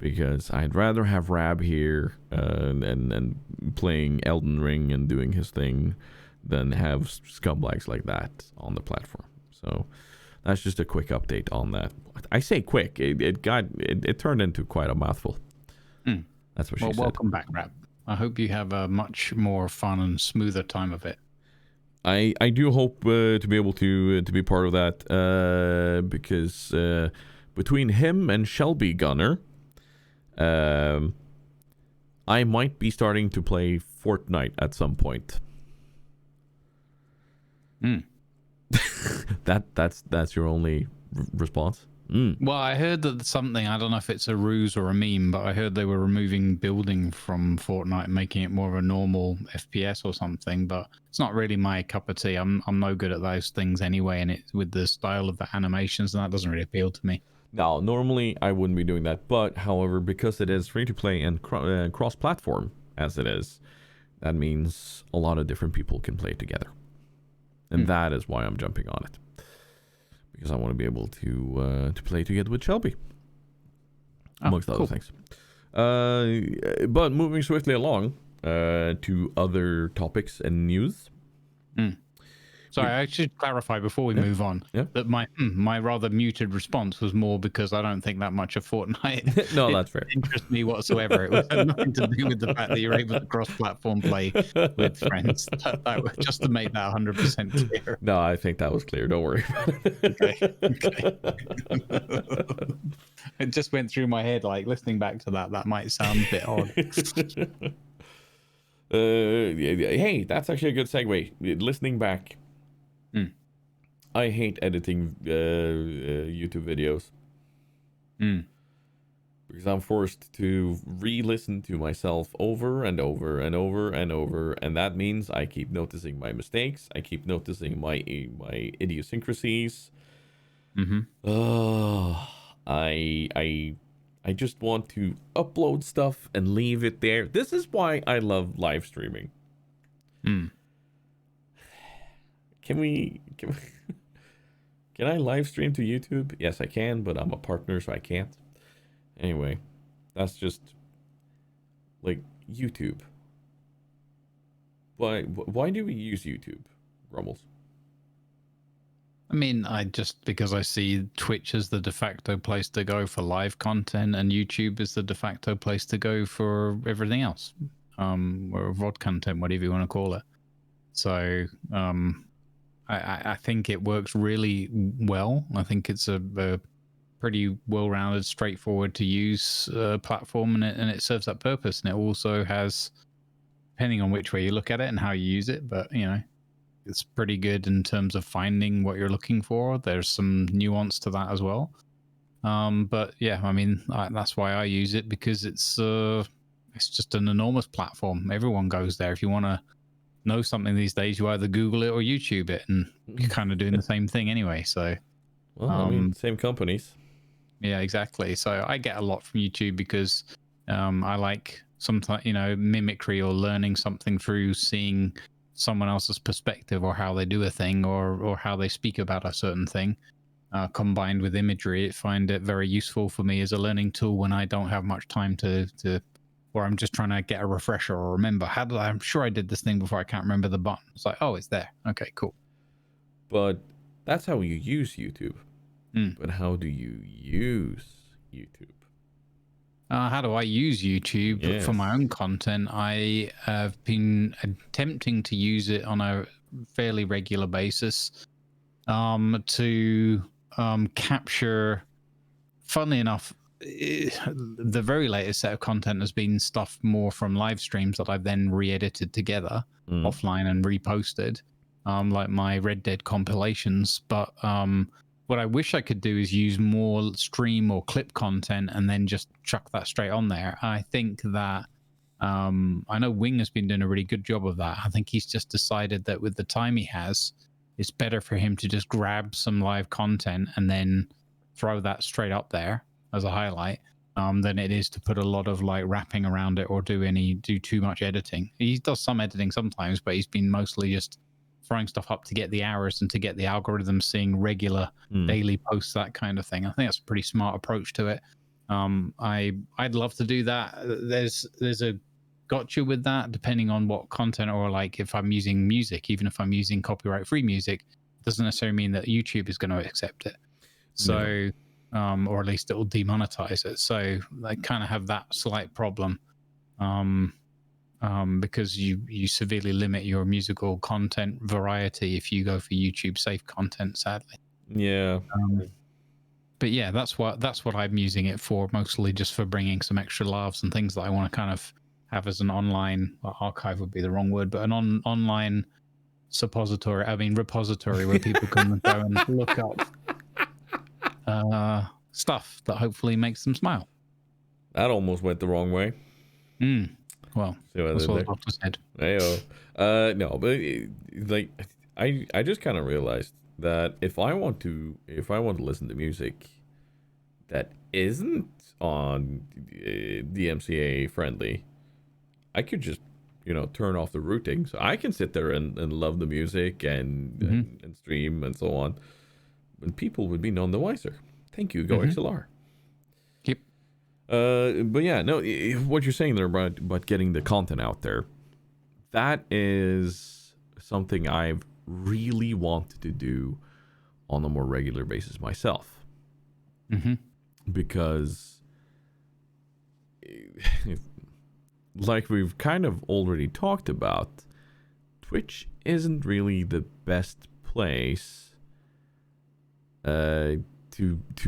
Because I'd rather have Rab here and playing Elden Ring and doing his thing than have scumbags like that on the platform. So that's just a quick update on that. I say quick. It turned into quite a mouthful. That's what she said. Welcome back, Rab. I hope you have a much more fun and smoother time of it. I do hope to be able to be part of that because between him and Shelby Gunner, I might be starting to play Fortnite at some point. That's your only response? Well, I heard that something, I don't know if it's a ruse or a meme, but I heard they were removing building from Fortnite and making it more of a normal FPS or something, but it's not really my cup of tea. I'm no good at those things anyway, and it with the style of the animations, and that doesn't really appeal to me. No, normally I wouldn't be doing that, but however, because it is free to play and cross-platform as it is, that means a lot of different people can play together. And that is why I'm jumping on it. Because I want to be able to play together with Shelby, amongst other things. But moving swiftly along to other topics and news. Sorry, I should clarify before we move on that my rather muted response was more because I don't think that much of Fortnite. No, that's fair. Didn't interest me whatsoever. It was nothing to do with the fact that you're able to cross-platform play with friends. That just to make that 100% clear. No, I think that was clear. Don't worry about it. Okay. It just went through my head, like listening back to that might sound a bit odd. Hey, that's actually a good segue. Listening back. I hate editing YouTube videos because I'm forced to re-listen to myself over and over and over and over, and that means I keep noticing my mistakes. I keep noticing my idiosyncrasies. I just want to upload stuff and leave it there. This is why I love live streaming. Can I live stream to YouTube? Yes, I can, but I'm a partner, so I can't. Anyway, that's just like YouTube. Why do we use YouTube, Grumbles? I mean, because I see Twitch as the de facto place to go for live content, and YouTube is the de facto place to go for everything else, or VOD content, whatever you want to call it. So, I think it works really well. I think it's a pretty well-rounded, straightforward to use platform, and it serves that purpose. And it also has, depending on which way you look at it and how you use it, but it's pretty good in terms of finding what you're looking for. There's some nuance to that as well. But yeah, I mean, that's why I use it, because it's just an enormous platform. Everyone goes there. If you want to know something these days, you either Google it or YouTube it, and you're kind of doing the same thing anyway. So, well, I mean, same companies. Yeah, exactly. So I get a lot from YouTube because I like sometimes, mimicry or learning something through seeing someone else's perspective or how they do a thing or how they speak about a certain thing. Combined with imagery, I find it very useful for me as a learning tool when I don't have much time to or I'm just trying to get a refresher or remember I'm sure I did this thing before. I can't remember the button. It's like, oh, it's there. Okay, cool. But that's how you use YouTube. But how do you use YouTube? How do I use YouTube for my own content? I have been attempting to use it on a fairly regular basis to capture, funnily enough, the very latest set of content has been stuff more from live streams that I've then re-edited together offline and reposted, like my Red Dead compilations. But what I wish I could do is use more stream or clip content and then just chuck that straight on there. I think that I know Wing has been doing a really good job of that. I think he's just decided that with the time he has, it's better for him to just grab some live content and then throw that straight up there as a highlight than it is to put a lot of like wrapping around it or do too much editing. He does some editing sometimes, but he's been mostly just throwing stuff up to get the hours and to get the algorithm seeing regular daily posts, that kind of thing. I think that's a pretty smart approach to it. I'd love to do that. There's a gotcha with that, depending on what content, or like if I'm using music, even if I'm using copyright free music, doesn't necessarily mean that YouTube is going to accept it. So, or at least it will demonetize it. So I kind of have that slight problem. Because you severely limit your musical content variety if you go for YouTube safe content, sadly. Yeah. But yeah, that's what I'm using it for, mostly just for bringing some extra laughs and things that I want to kind of have as an online, well, archive would be the wrong word, but an online repository where people can go and look up stuff that hopefully makes them smile. That almost went the wrong way. Well, that's what the doctor said. Heyo. No, but like I just kind of realized that if I want to listen to music that isn't on DMCA friendly, I could just turn off the routing, so I can sit there and love the music and stream and so on, and people would be none the wiser. Thank you, GoXLR. But yeah, no, what you're saying there about getting the content out there, that is something I've really wanted to do on a more regular basis myself. Because like we've kind of already talked about, Twitch isn't really the best place to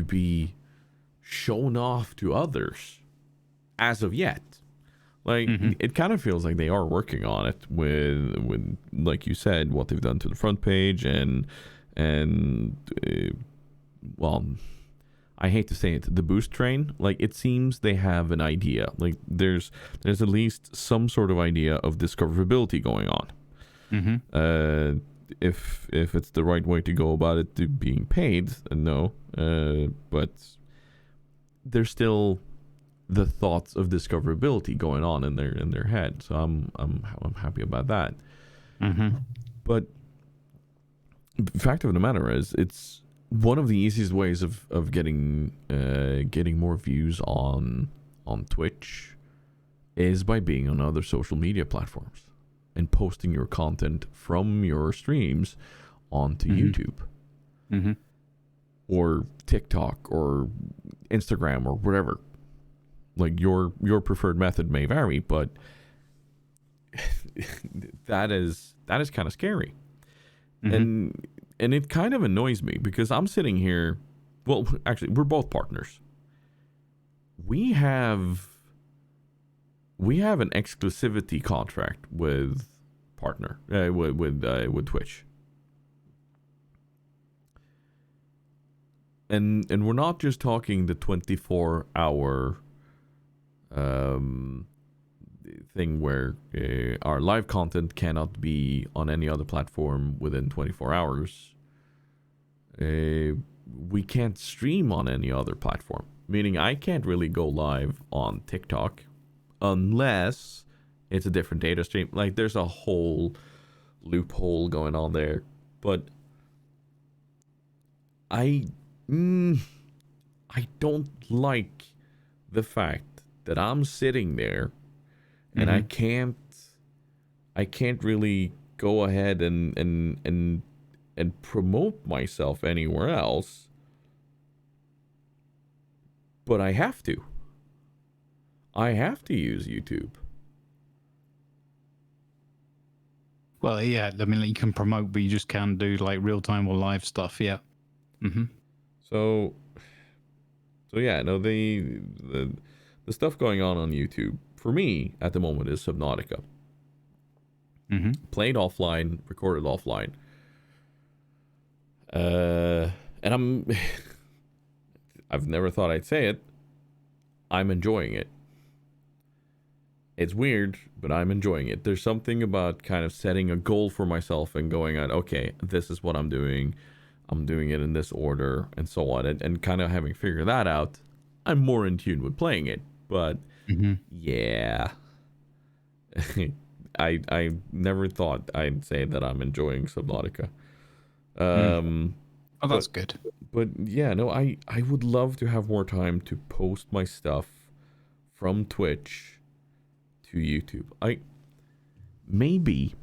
be shown off to others as of yet. Like it kind of feels like they are working on it with like you said, what they've done to the front page and well, I hate to say it, the boost train. Like it seems they have an idea. Like there's at least some sort of idea of discoverability going on. If it's the right way to go about it, to being paid, no, but there's still the thoughts of discoverability going on in their head. So I'm happy about that. But the fact of the matter is, it's one of the easiest ways of getting more views on Twitch is by being on other social media platforms and posting your content from your streams onto YouTube. Or TikTok or Instagram or whatever. Like your preferred method may vary, but that is kind of scary. And it kind of annoys me because I'm sitting here, well, actually we're both partners. We have an exclusivity contract with with Twitch. And we're not just talking the 24-hour thing where our live content cannot be on any other platform within 24 hours. We can't stream on any other platform, meaning I can't really go live on TikTok unless it's a different data stream. Like there's a whole loophole going on there, but I don't like the fact that I'm sitting there and I can't really go ahead and promote myself anywhere else, but I have to use YouTube. Well, yeah, I mean, you can promote, but you just can't do like real time or live stuff. Yeah. So yeah, no, the stuff going on YouTube for me at the moment is Subnautica. Played offline, recorded offline. And I've never thought I'd say it, I'm enjoying it. It's weird, but I'm enjoying it. There's something about kind of setting a goal for myself and going on, okay, this is what I'm doing. I'm doing it in this order and so on. And kind of having figured that out, I'm more in tune with playing it. But yeah, I never thought I'd say that I'm enjoying Subnautica. Oh, that's good. But yeah, no, I would love to have more time to post my stuff from Twitch to YouTube. Maybe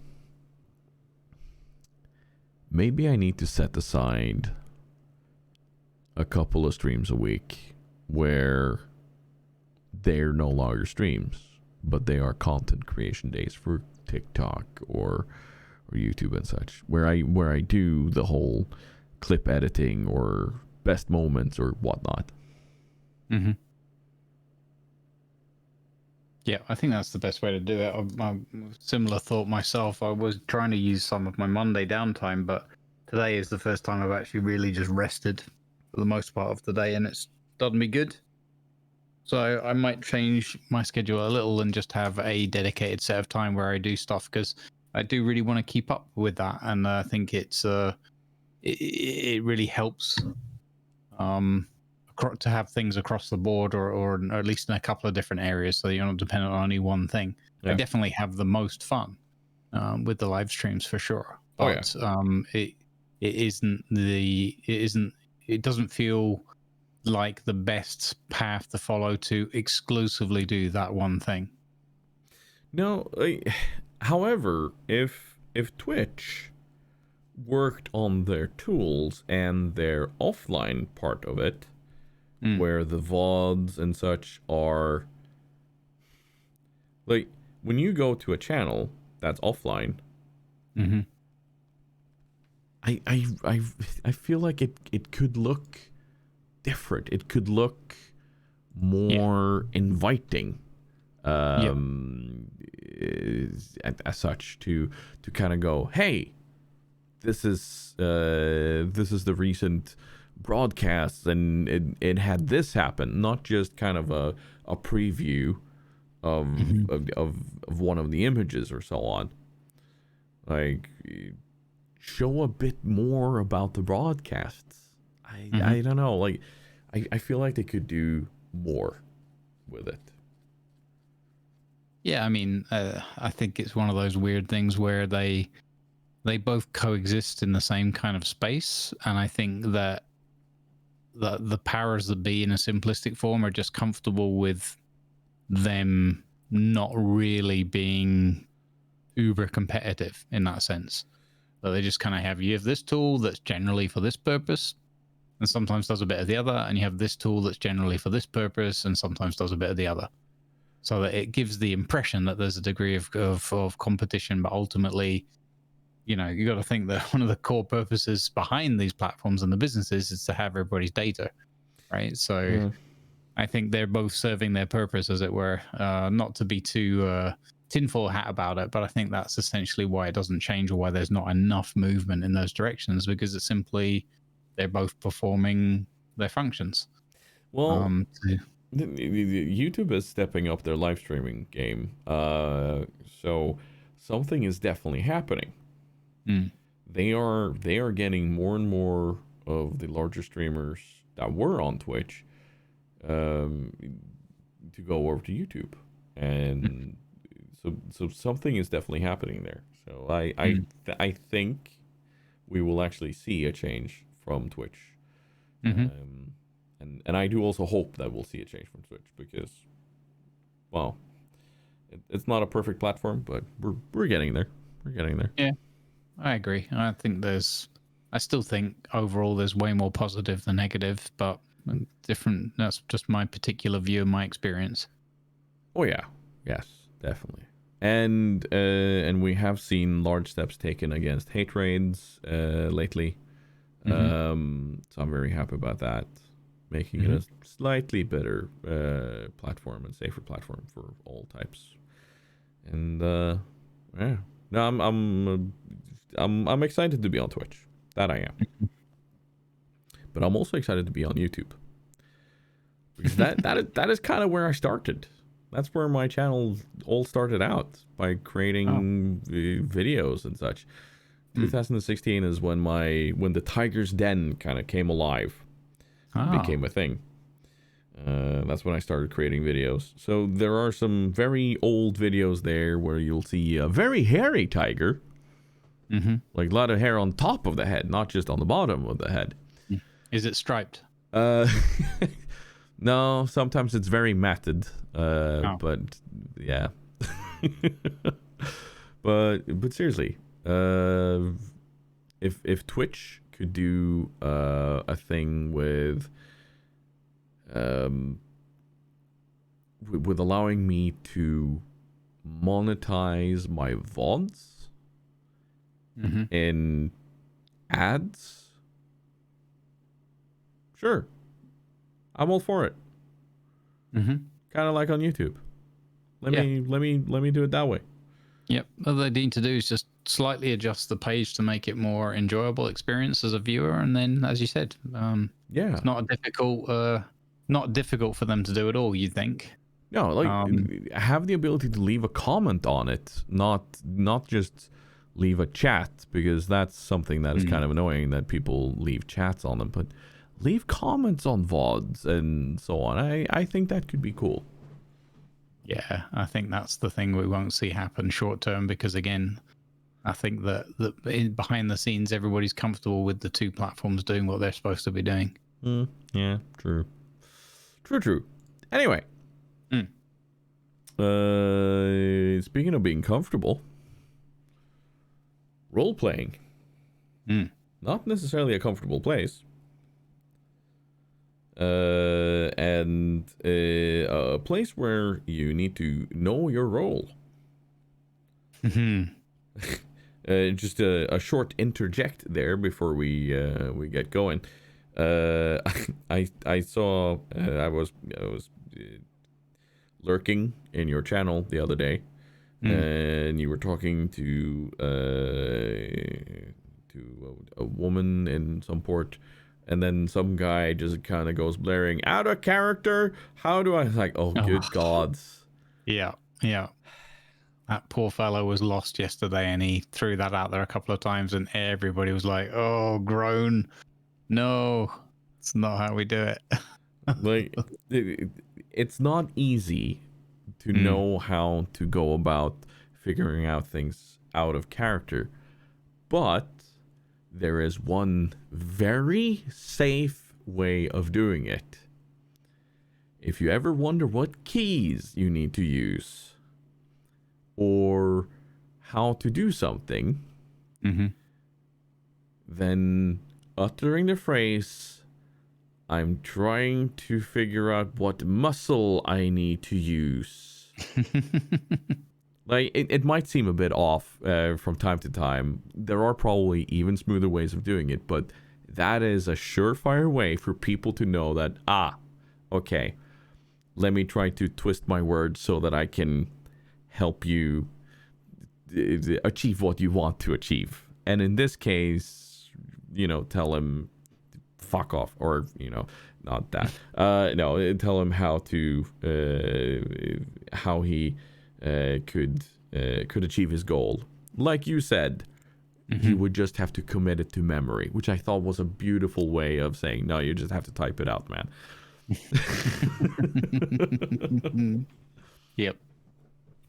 I need to set aside a couple of streams a week where they're no longer streams, but they are content creation days for TikTok or YouTube and such, where I do the whole clip editing or best moments or whatnot. Mm-hmm. Yeah, I think that's the best way to do it. Similar thought myself. I was trying to use some of my Monday downtime, but today is the first time I've actually really just rested for the most part of the day, and it's done me good. So I might change my schedule a little and just have a dedicated set of time where I do stuff, because I do really want to keep up with that, and I think it really helps to have things across the board, or at least in a couple of different areas, so you're not dependent on only one thing. Yeah. I definitely have the most fun with the live streams for sure, but it doesn't feel like the best path to follow to exclusively do that one thing. No, however, if Twitch worked on their tools and their offline part of it, where the VODs and such are, like, when you go to a channel that's offline, I feel like it could look different. It could look more inviting, as such, to kind of go, hey, this is the recent broadcasts, and it had this happen, not just kind of a preview of one of the images or so on. Like, show a bit more about the broadcasts. I don't know, like I feel like they could do more with it. Yeah, I mean, I think it's one of those weird things where they both coexist in the same kind of space, and I think that the powers that be in a simplistic form are just comfortable with them not really being uber competitive in that sense. So they just kind of you have this tool that's generally for this purpose, and sometimes does a bit of the other, and you have this tool that's generally for this purpose and sometimes does a bit of the other, so that it gives the impression that there's a degree of competition. But ultimately, you got to think that one of the core purposes behind these platforms and the businesses is to have everybody's data, right? So I think they're both serving their purpose, as it were. Not to be too tinfoil hat about it, but I think that's essentially why it doesn't change, or why there's not enough movement in those directions, because it's simply they're both performing their functions. Well, YouTube is stepping up their live streaming game, so something is definitely happening. They are getting more and more of the larger streamers that were on Twitch to go over to YouTube, and so something is definitely happening there. So I think we will actually see a change from Twitch. And I do also hope that we'll see a change from Twitch, because, well, it's not a perfect platform, but we're getting there. We're getting there. Yeah, I agree. I still think overall there's way more positive than negative, but different. That's just my particular view and my experience. Oh yeah, yes, definitely. And we have seen large steps taken against hate raids lately. So I'm very happy about that, making it a slightly better platform and safer platform for all types. And yeah, no, I'm excited to be on Twitch. That I am. But I'm also excited to be on YouTube, because that is kind of where I started. That's where my channel all started out, by creating videos and such. 2016 is when the TigersDen kind of came alive, became a thing. That's when I started creating videos. So there are some very old videos there where you'll see a very hairy tiger. Mm-hmm. Like a lot of hair on top of the head, not just on the bottom of the head. Is it striped? No, sometimes it's very matted. But yeah. but seriously, if Twitch could do a thing with allowing me to monetize my VODs in ads, sure, I'm all for it. Kind of like on YouTube. Let me do it that way. Yep. All they need to do is just slightly adjust the page to make it more enjoyable experience as a viewer, and then, as you said, it's not difficult for them to do at all. You'd think. No, like have the ability to leave a comment on it, not just leave a chat, because that's something that is kind of annoying that people leave chats on them. But leave comments on VODs and so on. I think that could be cool. Yeah, I think that's the thing we won't see happen short term, because again, I think that behind the scenes, everybody's comfortable with the two platforms doing what they're supposed to be doing. Yeah, true. Anyway, speaking of being comfortable, role-playing. Not necessarily a comfortable place. And a place where you need to know your role. Just a short interject there before we get going. I saw I was lurking in your channel the other day, and you were talking to a woman in some port. And then some guy just kind of goes blaring, out of character. How do I like? Oh, good gods. Yeah. That poor fellow was lost yesterday, and he threw that out there a couple of times, and everybody was like, "Oh, groan! No, it's not how we do it." Like, it's not easy to know how to go about figuring out things out of character, but there is one very safe way of doing it. If you ever wonder what keys you need to use or how to do something, then uttering the phrase, "I'm trying to figure out what muscle I need to use." Like, it might seem a bit off from time to time. There are probably even smoother ways of doing it, but that is a surefire way for people to know that, okay, let me try to twist my words so that I can help you achieve what you want to achieve. And in this case, tell him, fuck off, or, not that. No, tell him how he could achieve his goal. Like you said, he would just have to commit it to memory, which I thought was a beautiful way of saying, no, you just have to type it out, man. Yep.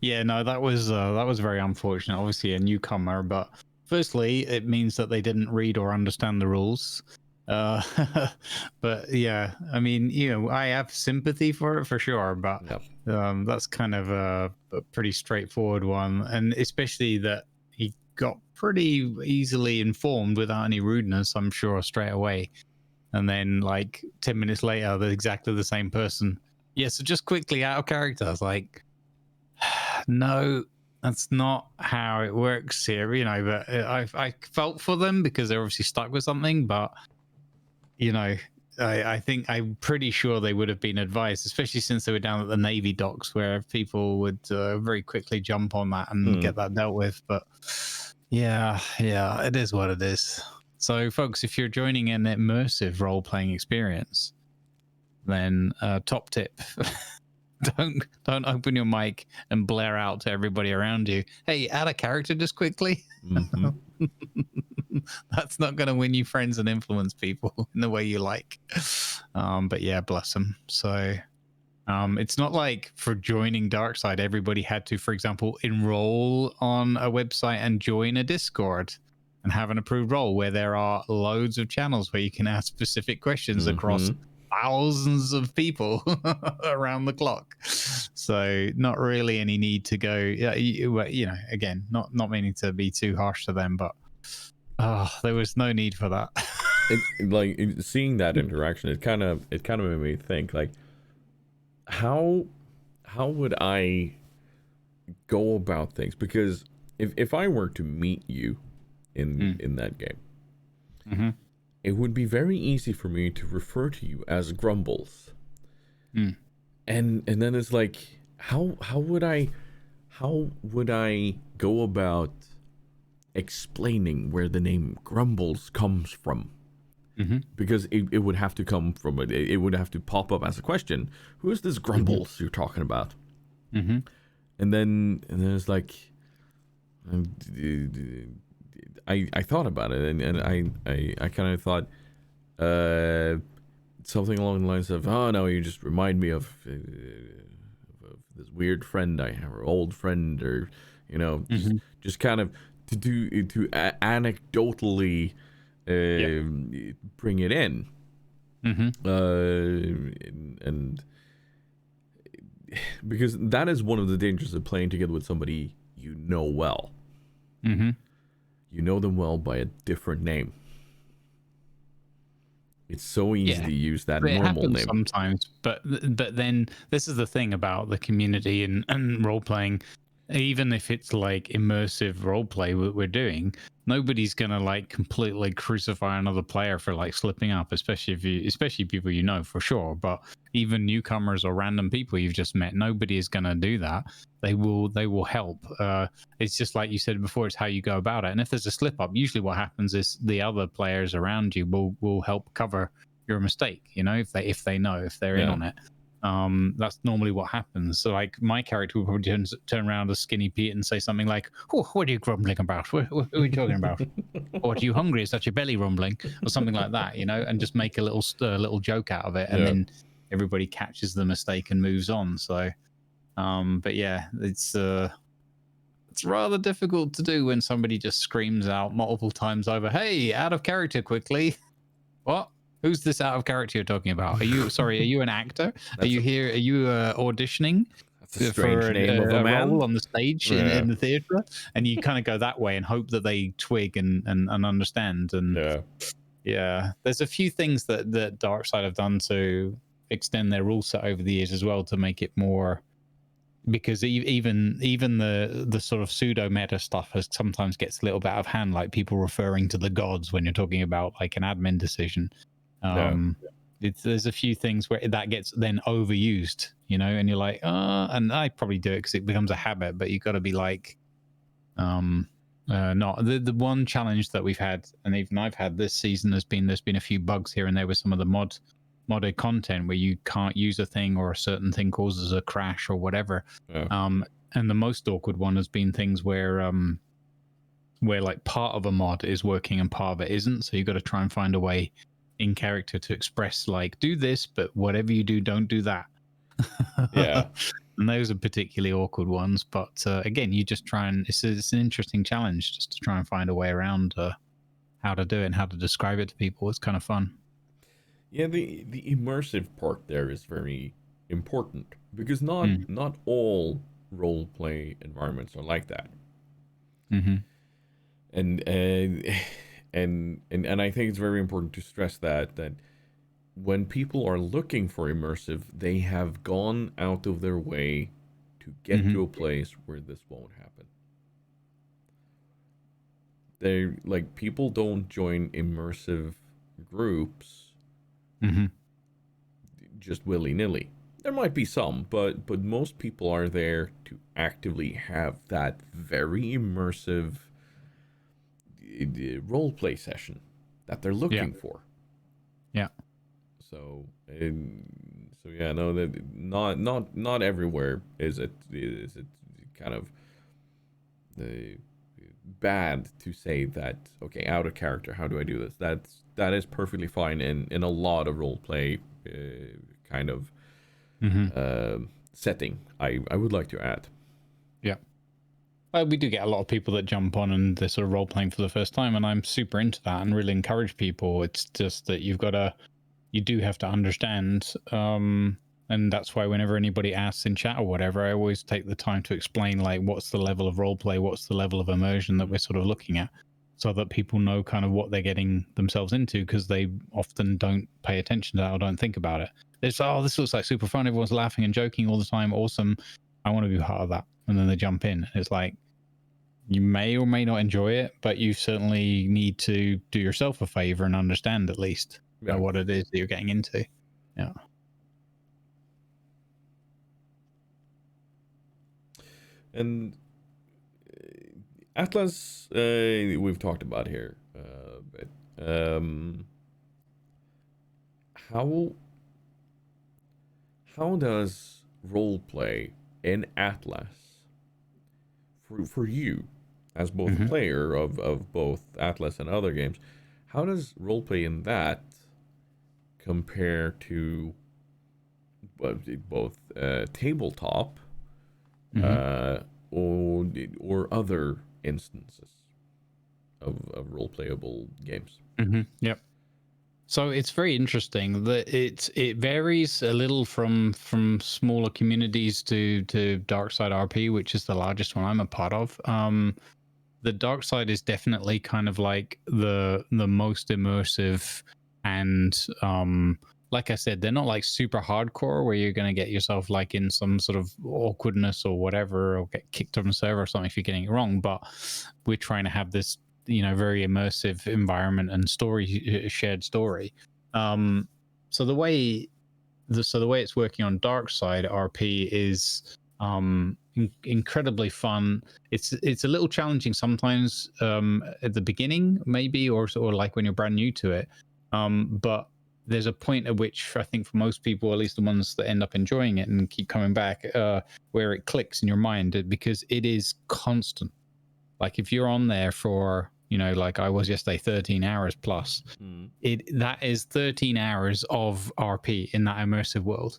Yeah, no, that was very unfortunate. Obviously a newcomer, but firstly, it means that they didn't read or understand the rules. But yeah, I mean, I have sympathy for it for sure, but that's kind of a pretty straightforward one, and especially that he got pretty easily informed without any rudeness, I'm sure, straight away. And then like 10 minutes later, they're exactly the same person. Yeah, so just quickly out of character. I was like, no, that's not how it works here, but I felt for them because they're obviously stuck with something, but I think I'm pretty sure they would have been advised, especially since they were down at the Navy docks where people would very quickly jump on that and get that dealt with. But yeah, it is what it is. So, folks, if you're joining an immersive role-playing experience, then top tip: don't open your mic and blare out to everybody around you, "Hey, add a character just quickly." That's not going to win you friends and influence people in the way you like. But yeah, bless them. So it's not like for joining Darkside, everybody had to, for example, enroll on a website and join a Discord and have an approved role, where there are loads of channels where you can ask specific questions across thousands of people around the clock. So not really any need to go, you know, again, not meaning to be too harsh to them, but there was no need for that. Like seeing that interaction, it kind of made me think, like, how would I go about things? Because if I were to meet you in that game, it would be very easy for me to refer to you as Grumbles. And then it's like, how would I go about explaining where the name Grumbles comes from? Because it would have to come from it would have to pop up as a question. Who is this Grumbles you're talking about? And then it's like, I thought about it, and I kind of thought something along the lines of, oh no, you just remind me of this weird friend I have, or old friend, or you know, just kind of to anecdotally bring it in. And because that is one of the dangers of playing together with somebody you know well. You know them well by a different name. It's so easy to use that normal name sometimes, but then this is the thing about the community and role playing. Even if it's like immersive role play we're doing, nobody's gonna like completely crucify another player for like slipping up, especially people you know for sure. But even newcomers or random people you've just met, nobody is gonna do that. They will help. It's just like you said before, it's how you go about it. And if there's a slip up, usually what happens is the other players around you will help cover your mistake. You know, if they know, if they're in on it. That's normally what happens. So like my character will probably turn around to Skinny Pete and say something like, oh, what are you grumbling about? What are you talking about? Or are you hungry? Is that your belly rumbling? Or something like that, you know, and just make a little joke out of it. And then everybody catches the mistake and moves on. So, but yeah, it's rather difficult to do when somebody just screams out multiple times over, hey, out of character quickly. What? Who's this out of character you're talking about? Are you an actor? Are you auditioning for a role on the stage in the theater? And you kind of go that way and hope that they twig and understand. And there's a few things that Darkside have done to extend their rule set over the years as well to make it more, because even the sort of pseudo meta stuff sometimes gets a little bit out of hand, like people referring to the gods when you're talking about like an admin decision. There's a few things where that gets then overused, you know, and you're like, and I probably do it because it becomes a habit, but you got to be like, not the one challenge that we've had, and even I've had this season, there's been a few bugs here and there with some of the modded content where you can't use a thing, or a certain thing causes a crash or whatever. And the most awkward one has been things where like part of a mod is working and part of it isn't, so you've got to try and find a way in character to express like, do this, but whatever you do, don't do that. And those are particularly awkward ones, but again, you just try and it's an interesting challenge just to try and find a way around how to do it and how to describe it to people. It's kind of fun. Yeah, the immersive part there is very important, because not all role play environments are like that. And I think it's very important to stress that when people are looking for immersive, they have gone out of their way to get to a place where this won't happen. They like, people don't join immersive groups just willy-nilly. There might be some, but most people are there to actively have that very immersive role play session that they're looking for. So yeah, no, that not everywhere is it kind of bad to say that, okay, out of character, how do I do this? That is perfectly fine in a lot of role play kind of setting. I would like to add. Yeah. We do get a lot of people that jump on and they're sort of role playing for the first time, and I'm super into that and really encourage people. It's just that you do have to understand, and that's why whenever anybody asks in chat or whatever, I always take the time to explain, like, what's the level of role play, what's the level of immersion that we're sort of looking at, so that people know kind of what they're getting themselves into, because they often don't pay attention to that or don't think about it. It's, oh, this looks like super fun, everyone's laughing and joking all the time, awesome, I want to be part of that. And then they jump in. It's like, you may or may not enjoy it, but you certainly need to do yourself a favor and understand at least what it is that you're getting into. Yeah. And Atlas, we've talked about here, but how does roleplay in Atlas for you as both a player of both Atlas and other games? How does roleplay in that compare to both tabletop or other instances of role-playable games? Yep. So it's very interesting that it varies a little from smaller communities to DarksideRP, which is the largest one I'm a part of. The dark side is definitely kind of like the most immersive, and like I said, they're not like super hardcore where you're going to get yourself like in some sort of awkwardness or whatever, or get kicked off the server or something if you're getting it wrong. But we're trying to have this, very immersive environment and shared story. So the way it's working on DarksideRP is incredibly fun. It's a little challenging sometimes at the beginning, maybe, or like when you're brand new to it. But there's a point at which I think for most people, at least the ones that end up enjoying it and keep coming back, where it clicks in your mind, because it is constant. Like if you're on there for, like I was yesterday, 13 hours plus, that is 13 hours of RP in that immersive world.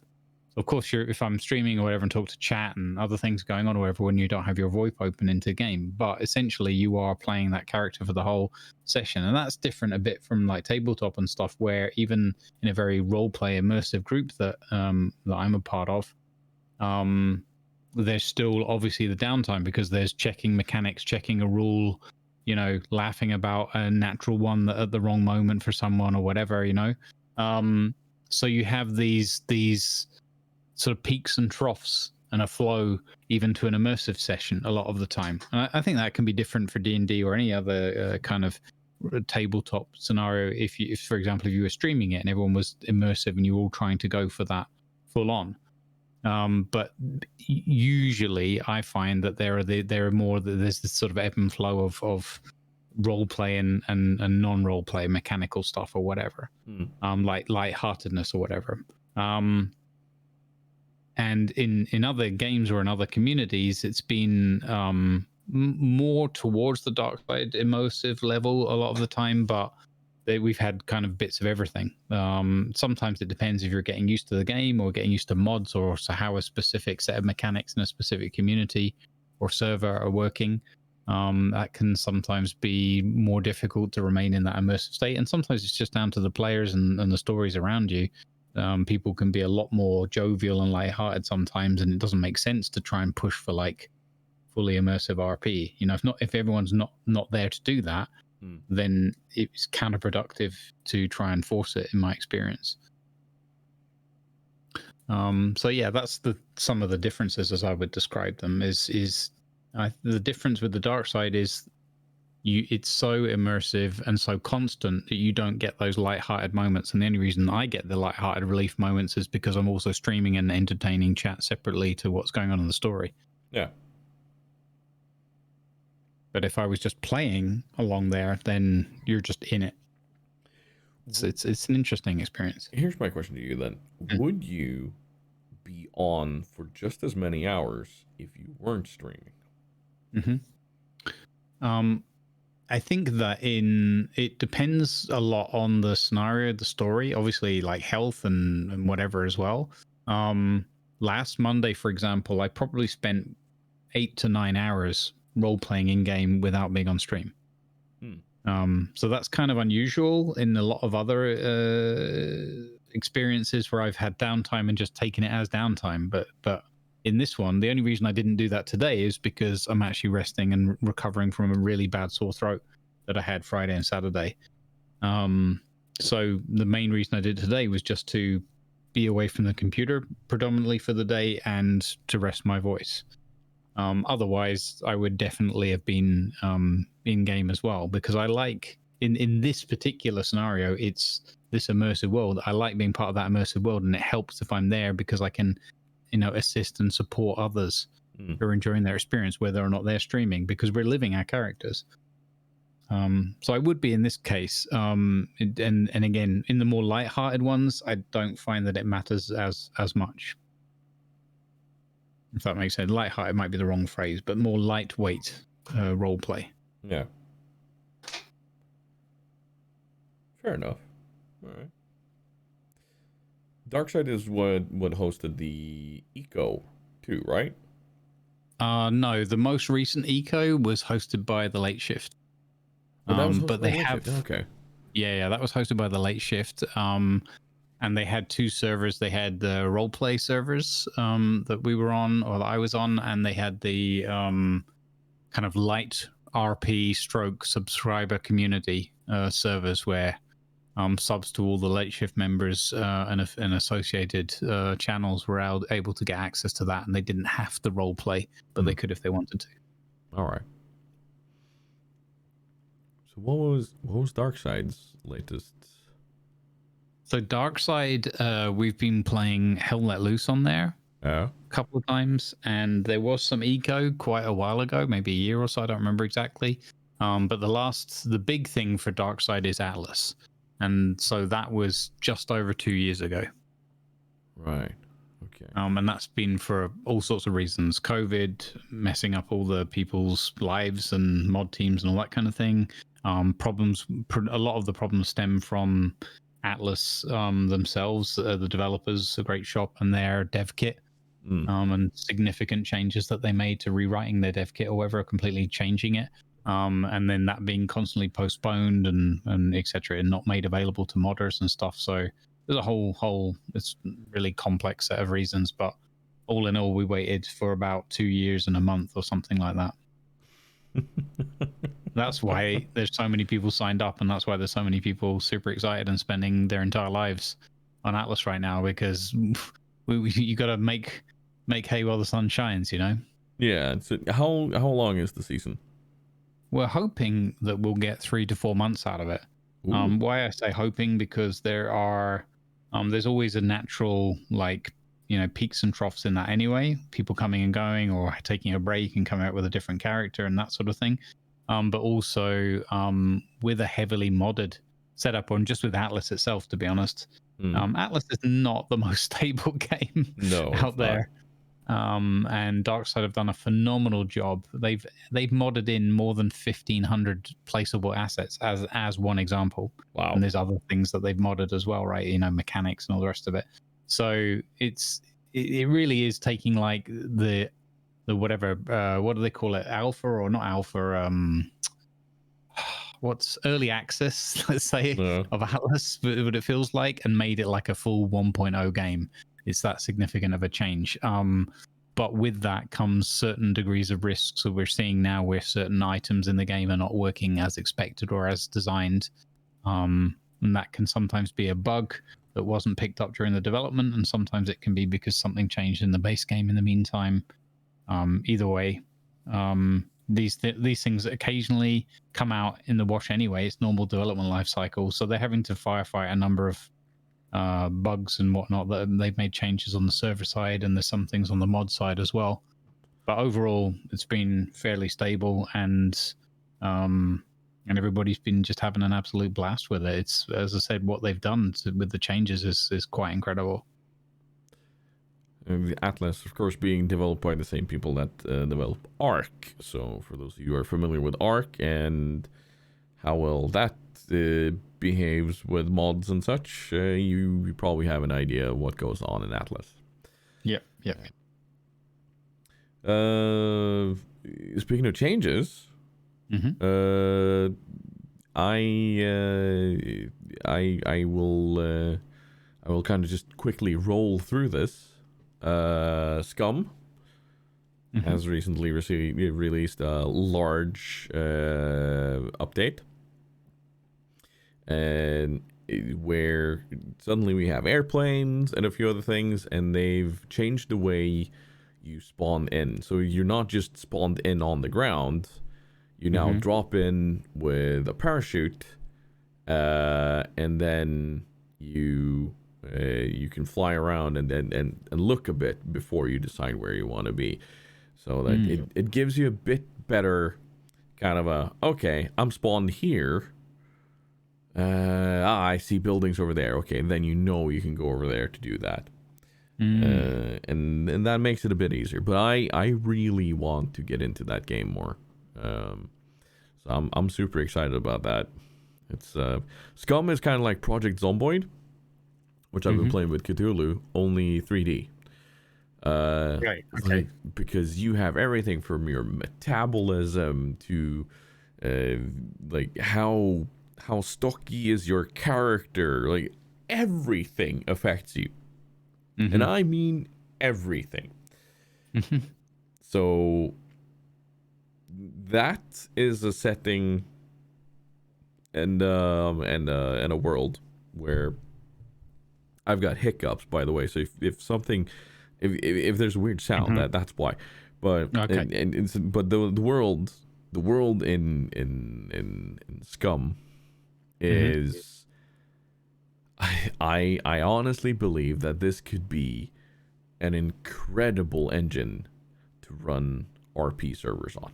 Of course, if I'm streaming or whatever and talk to chat and other things going on or whatever, when you don't have your VoIP open into the game, but essentially you are playing that character for the whole session. And that's different a bit from like tabletop and stuff, where even in a very role play immersive group that I'm a part of, there's still obviously the downtime, because there's checking mechanics, checking a rule, laughing about a natural one that at the wrong moment for someone or whatever, so you have these sort of peaks and troughs and a flow even to an immersive session a lot of the time. And I think that can be different for D&D or any other kind of tabletop scenario. If for example, if you were streaming it and everyone was immersive and you were all trying to go for that full on. But usually I find that there's this sort of ebb and flow of role play and non-role play mechanical stuff or whatever, like lightheartedness or whatever. And in other games or in other communities, it's been more towards the dark side immersive level a lot of the time, but we've had kind of bits of everything. Sometimes it depends if you're getting used to the game or getting used to mods, or so how a specific set of mechanics in a specific community or server are working. That can sometimes be more difficult to remain in that immersive state, and sometimes it's just down to the players and the stories around you. People can be a lot more jovial and lighthearted sometimes, and it doesn't make sense to try and push for like fully immersive RP. If everyone's not there to do that, then it's counterproductive to try and force it, in my experience. So yeah, that's some of the differences as I would describe them. The difference with the dark side is it's so immersive and so constant that you don't get those lighthearted moments. And the only reason I get the lighthearted relief moments is because I'm also streaming and entertaining chat separately to what's going on in the story. Yeah. But if I was just playing along there, then you're just in it. It's an interesting experience. Here's my question to you then. Would you be on for just as many hours if you weren't streaming? I think that it depends a lot on the scenario, the story, obviously, like health and whatever as well. Last Monday, for example, I probably spent 8 to 9 hours role playing in game without being on stream. So that's kind of unusual in a lot of other experiences where I've had downtime and just taken it as downtime. But in this one, the only reason I didn't do that today is because I'm actually resting and recovering from a really bad sore throat that I had Friday and Saturday. So the main reason I did it today was just to be away from the computer predominantly for the day and to rest my voice. Otherwise, I would definitely have been in game as well, because I like in this particular scenario, it's this immersive world. I like being part of that immersive world, and it helps if I'm there because I can, assist and support others who are enjoying their experience, whether or not they're streaming, because we're living our characters. So I would be in this case, and again, in the more light-hearted ones, I don't find that it matters as much. If that makes sense. Light-hearted might be the wrong phrase, but more lightweight role play. Yeah. Fair enough. All right. Darkside is what hosted the Eco too, right? No, the most recent Eco was hosted by the Late Shift. But they have okay. Yeah, that was hosted by the Late Shift. And they had 2 servers. They had the roleplay servers that we were on, or that I was on, and they had the kind of light RP stroke subscriber community servers where subs to all the Late Shift members and associated channels were able to get access to that, and they didn't have to roleplay, but they could if they wanted to. All right. So what was Darkside's latest? So Darkside, we've been playing Hell Let Loose on there a couple of times, and there was some Eco quite a while ago, maybe a year or so, I don't remember exactly. But the big thing for Darkside is Atlas, and so that was just over 2 years ago. Right. Okay. And that's been for all sorts of reasons: COVID messing up all the people's lives and mod teams and all that kind of thing. Problems. A lot of the problems stem from Atlas themselves, the developers, a great shop, and their dev kit, and significant changes that they made to rewriting their dev kit or whatever, completely changing it, and then that being constantly postponed and etc., and not made available to modders and stuff. So there's a whole it's really complex set of reasons, but all in all, we waited for about 2 years and a month or something like that. That's why there's so many people signed up, and that's why there's so many people super excited and spending their entire lives on Atlas right now, because you got to make hay while the sun shines, Yeah. So how long is the season? We're hoping that we'll get 3 to 4 months out of it. Why I say hoping, because there's always a natural peaks and troughs in that anyway, people coming and going or taking a break and coming out with a different character and that sort of thing. But also with a heavily modded setup, or just with Atlas itself, to be honest. Atlas is not the most stable game out there. And Darkside have done a phenomenal job. They've modded in more than 1,500 placeable assets as one example. Wow. And there's other things that they've modded as well, right? Mechanics and all the rest of it. So it really is taking like the whatever, what do they call it? Alpha or not alpha? What's early access, let's say, of Atlas, what it feels like, and made it like a full 1.0 game. It's that significant of a change. But with that comes certain degrees of risk. So we're seeing now where certain items in the game are not working as expected or as designed. And that can sometimes be a bug that wasn't picked up during the development, and sometimes it can be because something changed in the base game in the meantime. Either way, these things occasionally come out in the wash anyway. It's normal development life cycle, so they're having to firefight a number of bugs and whatnot that they've made changes on the server side, and there's some things on the mod side as well. But overall, it's been fairly stable, and everybody's been just having an absolute blast with it. It's, as I said, what they've done with the changes is quite incredible. Atlas, of course, being developed by the same people that develop Ark. So for those of you who are familiar with Ark and how well that behaves with mods and such, you probably have an idea of what goes on in Atlas. Yep. Speaking of changes, I will kind of just quickly roll through this. SCUM has recently released a large update, and where suddenly we have airplanes and a few other things, and they've changed the way you spawn in. So you're not just spawned in on the ground. You now drop in with a parachute, and then you can fly around and look a bit before you decide where you want to be. So that it gives you a bit better kind of okay, I'm spawned here. I see buildings over there. Okay, then you know you can go over there to do that. And that makes it a bit easier. But I really want to get into that game more. So I'm super excited about that. It's SCUM is kind of like Project Zomboid, which I've been playing with Cthulhu, only 3D. Right. Okay. Like, because you have everything from your metabolism to like how stocky is your character. Like everything affects you, and I mean everything. So that is a setting and a world where I've got hiccups, by the way. So if something, if there's a weird sound, that's why. But okay. But the world in SCUM is, I honestly believe that this could be an incredible engine to run RP servers on.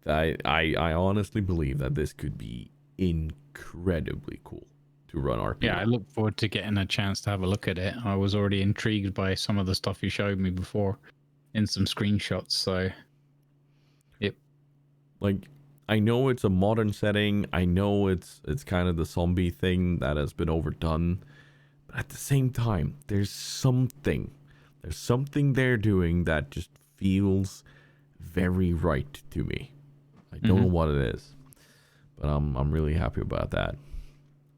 I honestly believe that this could be incredibly cool to run RP. Yeah, I look forward to getting a chance to have a look at it. I was already intrigued by some of the stuff you showed me before in some screenshots. So, yep. Like, I know it's a modern setting. I know it's kind of the zombie thing that has been overdone. But at the same time, there's something they're doing that just feels very right to me. I don't know what it is, but I'm really happy about that.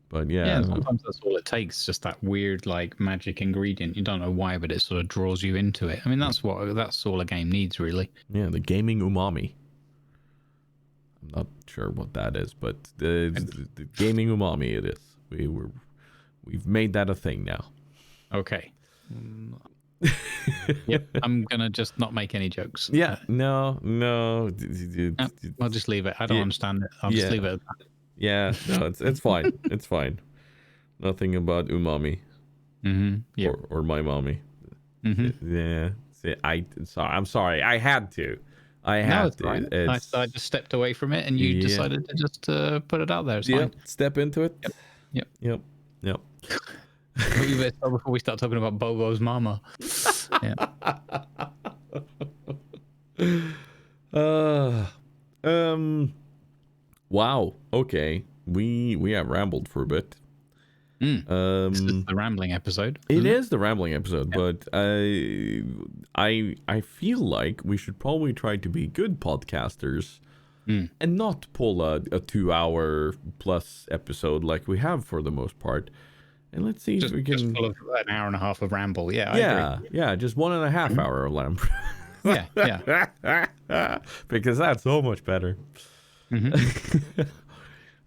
But yeah, sometimes that's all it takes, just that weird like magic ingredient. You don't know why, but it sort of draws you into it. I mean, that's all a game needs, really. Yeah, the gaming umami. I'm not sure what that is, but the gaming umami it is. We've made that a thing now. Okay. Yep, I'm gonna just not make any jokes. Yeah, no. I'll just leave it. I don't understand it. I'll just leave it. Yeah, no, it's fine. It's fine. Nothing about umami. Yeah. Or my mommy. Yeah. See, I'm sorry. I had to. I just stepped away from it, and you decided to just put it out there. It's fine. Step into it. Yep. We better start before we start talking about Bobo's mama. Yeah. Wow. Okay. We have rambled for a bit. This is the rambling episode. It is the rambling episode, but I feel like we should probably try to be good podcasters and not pull a 2-hour plus episode like we have for the most part. And let's see if we can just full of an hour and a half of ramble. Yeah, I agree. Yeah, just 1.5 hour of ramble. Yeah. Because that's so much better.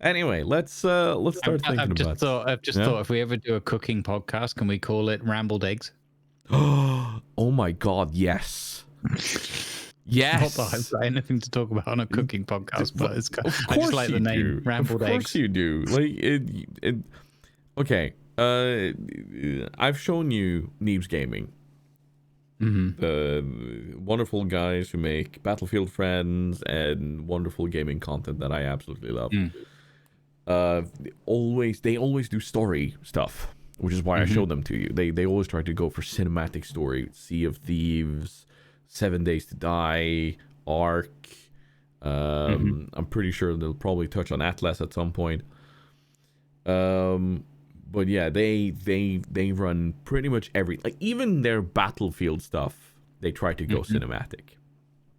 Anyway, let's start thinking about. I've just thought if we ever do a cooking podcast, can we call it Rambled Eggs? Oh my God, yes. Yes. Not that I've got anything to talk about on a cooking podcast, but I just like the name Rambled Eggs. Of course you do. Like okay. I've shown you Neebs Gaming. The wonderful guys who make Battlefield Friends and wonderful gaming content that I absolutely love. They always do story stuff which is why I showed them to you. They always try to go for cinematic story. Sea of Thieves, 7 Days to Die, Ark. I'm pretty sure they'll probably touch on Atlas at some point. But yeah, they run pretty much like even their Battlefield stuff, they try to go cinematic.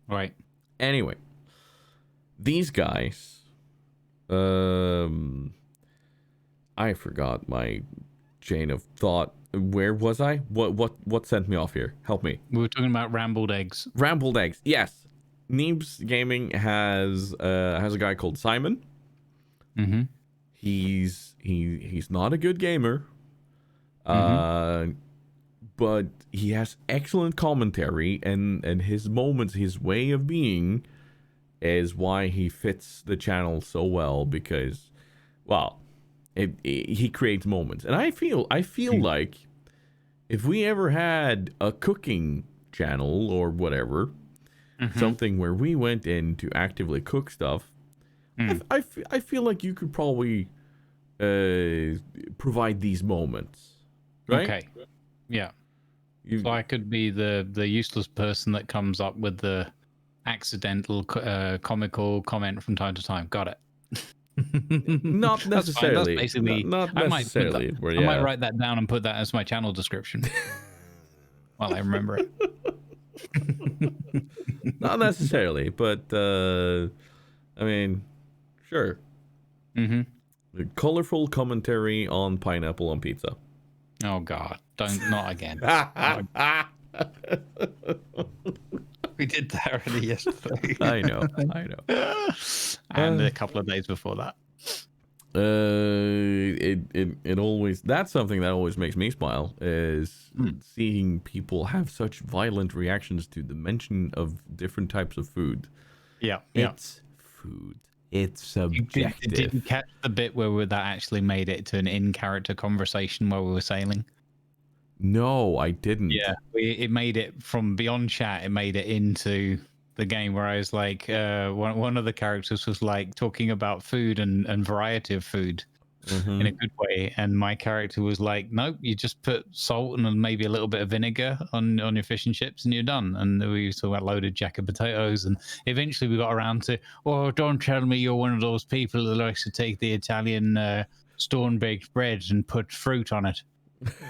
Right. Anyway, these guys, I forgot my chain of thought. Where was I? What sent me off here? Help me. We were talking about Rambled Eggs. Rambled Eggs. Yes. Neebs Gaming has a guy called Simon. He's not a good gamer, but he has excellent commentary, and his moments, his way of being, is why he fits the channel so well, because, well, he creates moments, and I feel like if we ever had a cooking channel or whatever, something where we went in to actively cook stuff, I feel like you could probably provide these moments, right? Okay. Yeah. So I could be the useless person that comes up with the accidental comical comment from time to time. Got it. Not necessarily. That's basically, not necessarily. I might write that down and put that as my channel description while I remember it. Not necessarily, but I mean, sure. Colorful commentary on pineapple on pizza. Oh God! Not again. We did that already yesterday. I know. And a couple of days before that. It always, that's something that always makes me smile, is seeing people have such violent reactions to the mention of different types of food. It's food. It's subjective. Did you catch the bit where that actually made it to an in-character conversation while we were sailing? No, I didn't. Yeah, it made it from beyond chat. It made it into the game where I was like, one of the characters was like talking about food and variety of food in a good way, and my character was like, nope, you just put salt and maybe a little bit of vinegar on your fish and chips and you're done. And we talked about loaded jacket potatoes, and eventually we got around to, oh, don't tell me you're one of those people that likes to take the Italian stone baked bread and put fruit on it.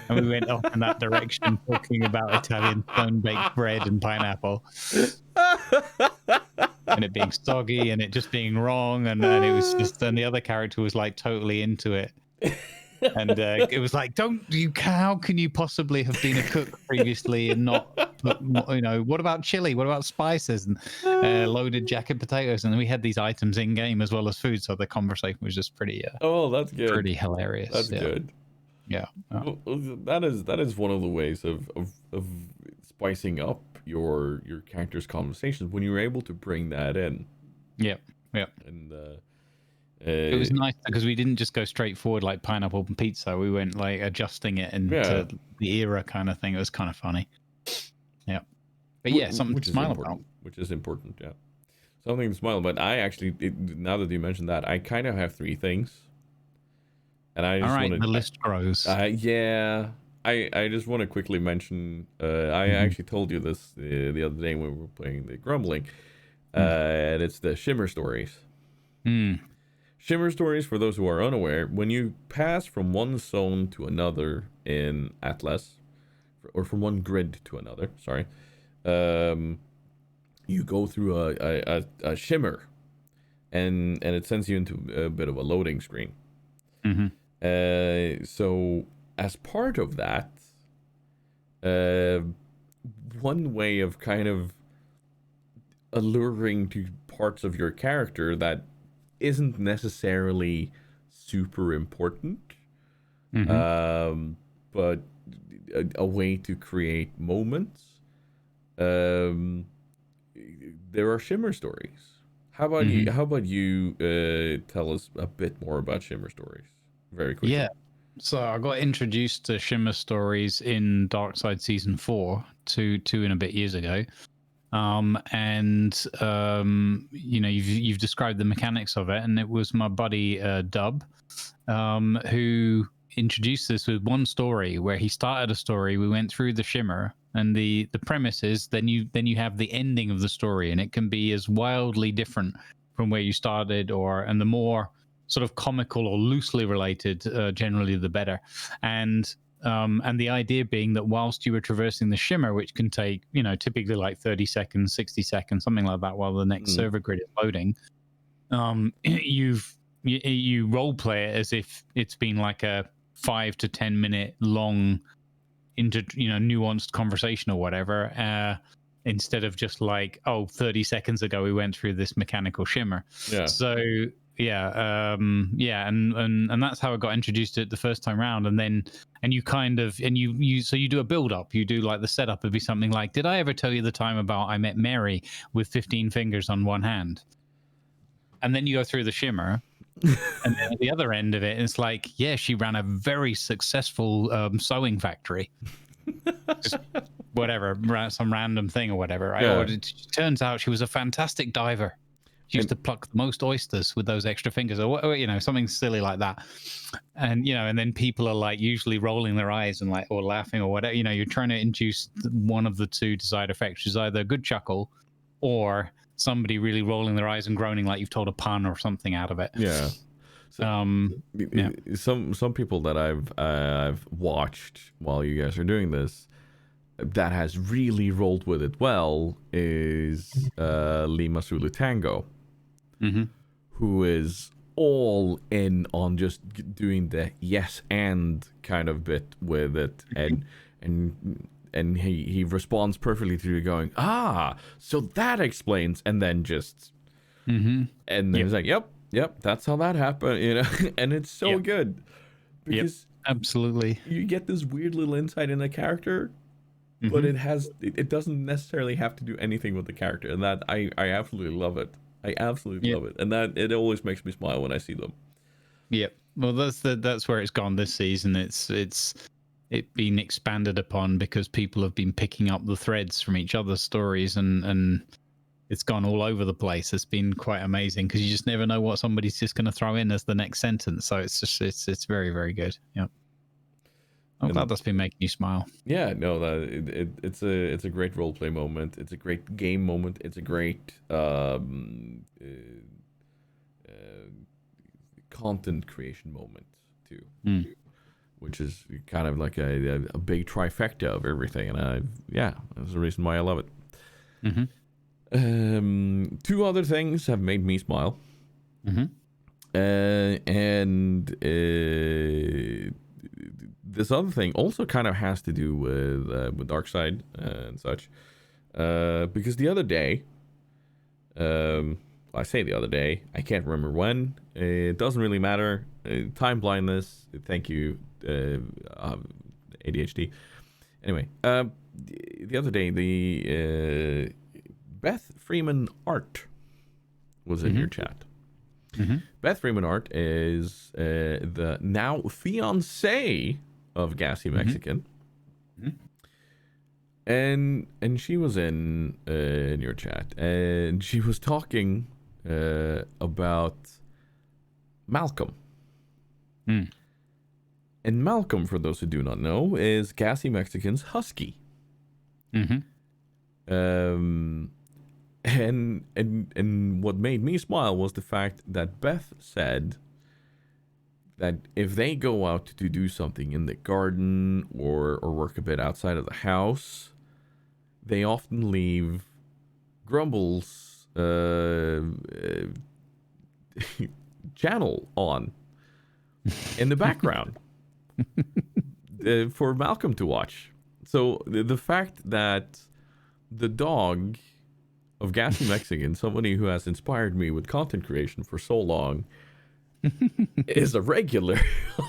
And we went off in that direction, talking about Italian stone-baked bread and pineapple, and it being soggy, and it just being wrong, and it was just. And the other character was like totally into it, and it was like, how can you possibly have been a cook previously and not? What about chili? What about spices and loaded jacket potatoes? And we had these items in game as well as food, so the conversation was just pretty. Oh, that's good. Pretty hilarious. That's good. Yeah, well, that is one of the ways of spicing up your character's conversations when you're able to bring that in. Yeah. And it was nice because we didn't just go straight forward like pineapple and pizza. We went like adjusting it into the era kind of thing. It was kind of funny. Yeah, but yeah, something to smile about. Which is important. Yeah, something to smile about. I actually, now that you mentioned that, I kind of have 3 things. And I just the list grows. Yeah, I just want to quickly mention. I actually told you this the other day when we were playing the Grumbling, and it's the Shimmer Stories. Shimmer Stories, for those who are unaware, when you pass from one zone to another in Atlas, or from one grid to another, sorry, you go through a shimmer, and it sends you into a bit of a loading screen. So as part of that, one way of kind of alluring to parts of your character that isn't necessarily super important, but a way to create moments, there are Shimmer Stories. How about you tell us a bit more about Shimmer Stories? Very quickly. Yeah. So I got introduced to Shimmer Stories in Darkside Season 4 two and a bit years ago. You've described the mechanics of it, and it was my buddy Dub, who introduced this with one story where he started a story. We went through the shimmer, and the premise is then you have the ending of the story, and it can be as wildly different from where you started, and the more sort of comical or loosely related, generally the better. And the idea being that whilst you were traversing the shimmer, which can take, typically like 30 seconds, 60 seconds, something like that, while the next server grid is loading, you role play it as if it's been like a 5 to 10 minute long nuanced conversation or whatever, instead of just like, 30 seconds ago we went through this mechanical shimmer. So and that's how I got introduced to it the first time round. And you do a build up. You do like the setup would be something like, did I ever tell you the time about I met Mary with 15 fingers on one hand? And then you go through the shimmer, and then at the other end of it, it's like, yeah, she ran a very successful sewing factory. Just whatever, some random thing or whatever. Right? Or it turns out she was a fantastic diver. She used to pluck the most oysters with those extra fingers, or something silly like that. And and then people are like usually rolling their eyes and like or laughing or whatever. You're trying to induce one of the two desired effects, which is either a good chuckle or somebody really rolling their eyes and groaning like you've told a pun or something out of it. Yeah. So, some people that I've watched while you guys are doing this that has really rolled with it well is Lima Zulu Tango, who is all in on just doing the yes and kind of bit with it, and he responds perfectly to you going, so that explains, and then just and then he's like, yep, that's how that happened, and it's so good because absolutely you get this weird little insight in a character, but it doesn't necessarily have to do anything with the character, and that I absolutely love it. I absolutely love it, and that it always makes me smile when I see them. Well, that's where it's gone this season. It's been expanded upon because people have been picking up the threads from each other's stories, and it's gone all over the place. It's been quite amazing because you just never know what somebody's just going to throw in as the next sentence. So it's very, very good. I'm glad that's been making you smile. Yeah, no, it's a great role play moment. It's a great game moment. It's a great content creation moment too. Which is kind of like a big trifecta of everything, and that's the reason why I love it. Two other things have made me smile, and this other thing also kind of has to do with Darkside and such, because the other day, I say the other day, I can't remember when. It doesn't really matter. Time blindness. Thank you. ADHD. Anyway, the other day, the Beth Freeman Art was in your chat. Beth Freeman Art is the now fiancé of Gassy Mexican, and she was in your chat, and she was talking about Malcolm. And Malcolm, for those who do not know, is Gassy Mexican's husky. And what made me smile was the fact that Beth said that if they go out to do something in the garden or work a bit outside of the house, they often leave Grumbles' channel on in the background for Malcolm to watch. So the fact that the dog of Gassy Mexican, somebody who has inspired me with content creation for so long, is a regular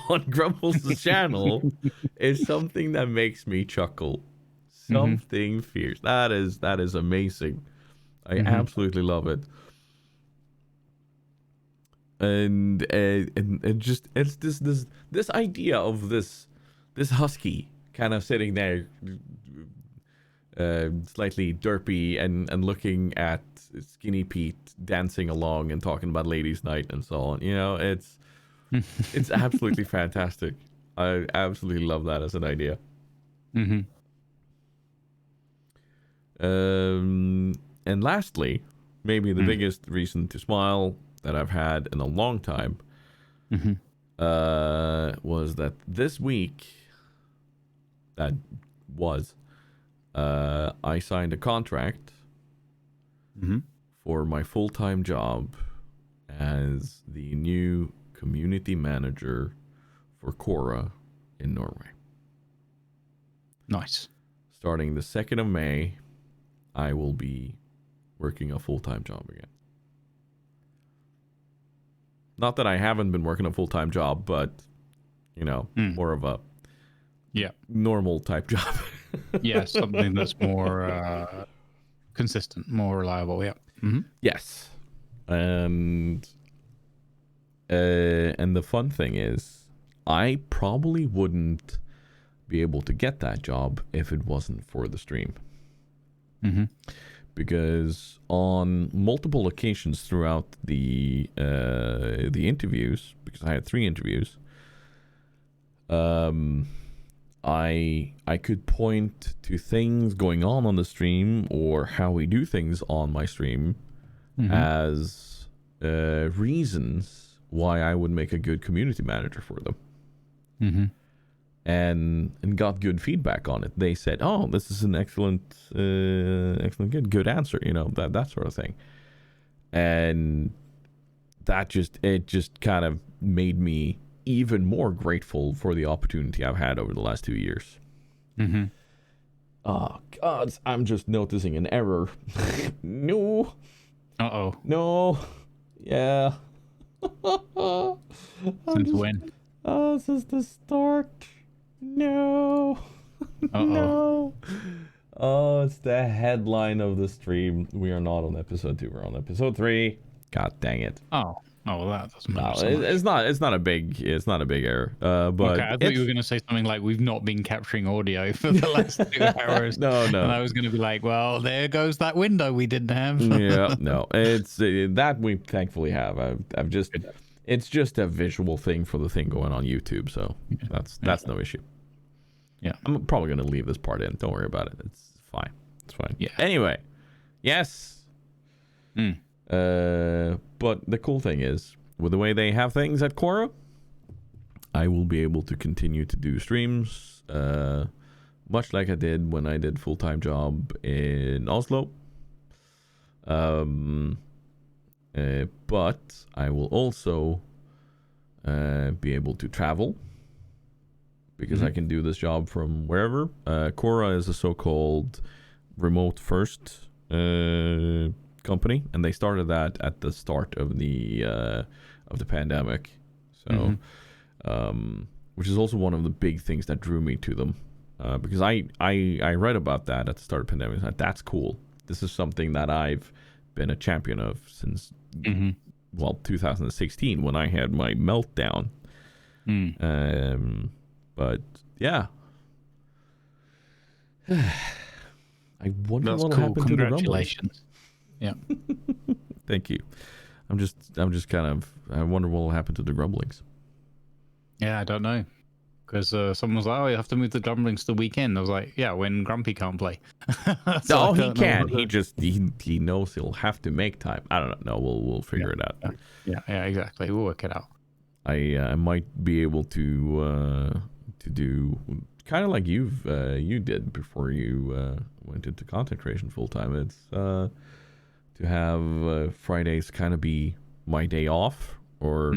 on Grumbles' channel is something that makes me chuckle. Something fierce. That is amazing. I absolutely love it. And just it's this idea of this husky kind of sitting there, slightly derpy and looking at Skinny Pete dancing along and talking about ladies' night and so on. It's absolutely fantastic. I absolutely love that as an idea. Mm-hmm. And lastly, maybe the biggest reason to smile that I've had in a long time was that this week, I signed a contract for my full-time job as the new community manager for Quora in Norway. Nice. Starting the 2nd of May, I will be working a full-time job again. Not that I haven't been working a full-time job, but, you know, more of a normal type job. Yeah, something that's more consistent, more reliable. Yeah. Mm-hmm. Yes. And the fun thing is, I probably wouldn't be able to get that job if it wasn't for the stream. Because on multiple occasions throughout the interviews, because I had 3 interviews, I could point to things going on the stream or how we do things on my stream as reasons why I would make a good community manager for them. And got good feedback on it. They said, "Oh, this is an excellent, good answer." You know, that sort of thing. And that just kind of made me even more grateful for the opportunity I've had over the last 2 years. Oh God, I'm just noticing an error. No. No. Yeah. Since when? Oh, since the start. No. No. Oh, it's the headline of the stream. We are not on episode 2. We're on episode 3. God dang it. Oh, well, that doesn't matter. No, it's not a big error. But okay, I thought you were going to say something like, "We've not been capturing audio for the last 2 hours." No. And I was going to be like, "Well, there goes that window we didn't have." Yeah, no, it's that we thankfully have. I've just, it's just a visual thing for the thing going on YouTube, so that's no issue. Yeah, I'm probably going to leave this part in. Don't worry about it. It's fine. It's fine. Yeah. Anyway, yes. But the cool thing is, with the way they have things at Quora, I will be able to continue to do streams, much like I did when I did full-time job in Oslo. But I will also be able to travel, because I can do this job from wherever. Quora is a so-called remote first company, and they started that at the start of the pandemic. So, which is also one of the big things that drew me to them, because I read about that at the start of the pandemic. Like, that's cool. This is something that I've been a champion of since 2016 when I had my meltdown. But yeah, I wonder what will happen to the Grumbles. Yeah. Thank you. I'm just kind of, I wonder what will happen to the Grumblings. Yeah, I don't know. Because someone was like, "Oh, you have to move the Grumblings to the weekend." I was like, "Yeah, when Grumpy can't play." So no, he can. He knows he'll have to make time. I don't know. No, we'll figure it out. Yeah, exactly. We'll work it out. I might be able to do kind of like you did before you went into content creation full time. It's to have Fridays kind of be my day off, or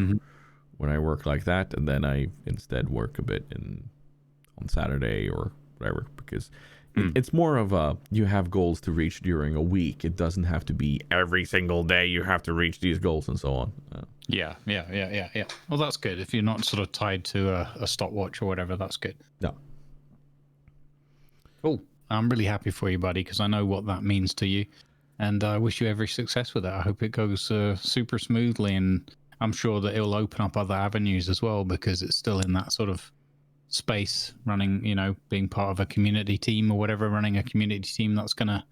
when I work like that, and then I instead work a bit on Saturday or whatever, because it's more of a, you have goals to reach during a week. It doesn't have to be every single day you have to reach these goals and so on. Yeah. Well, that's good. If you're not sort of tied to a stopwatch or whatever, that's good. No. Cool. I'm really happy for you, buddy, because I know what that means to you. And I wish you every success with it. I hope it goes super smoothly, and I'm sure that it'll open up other avenues as well, because it's still in that sort of space, running, being part of a community team or whatever, running a community team that's going to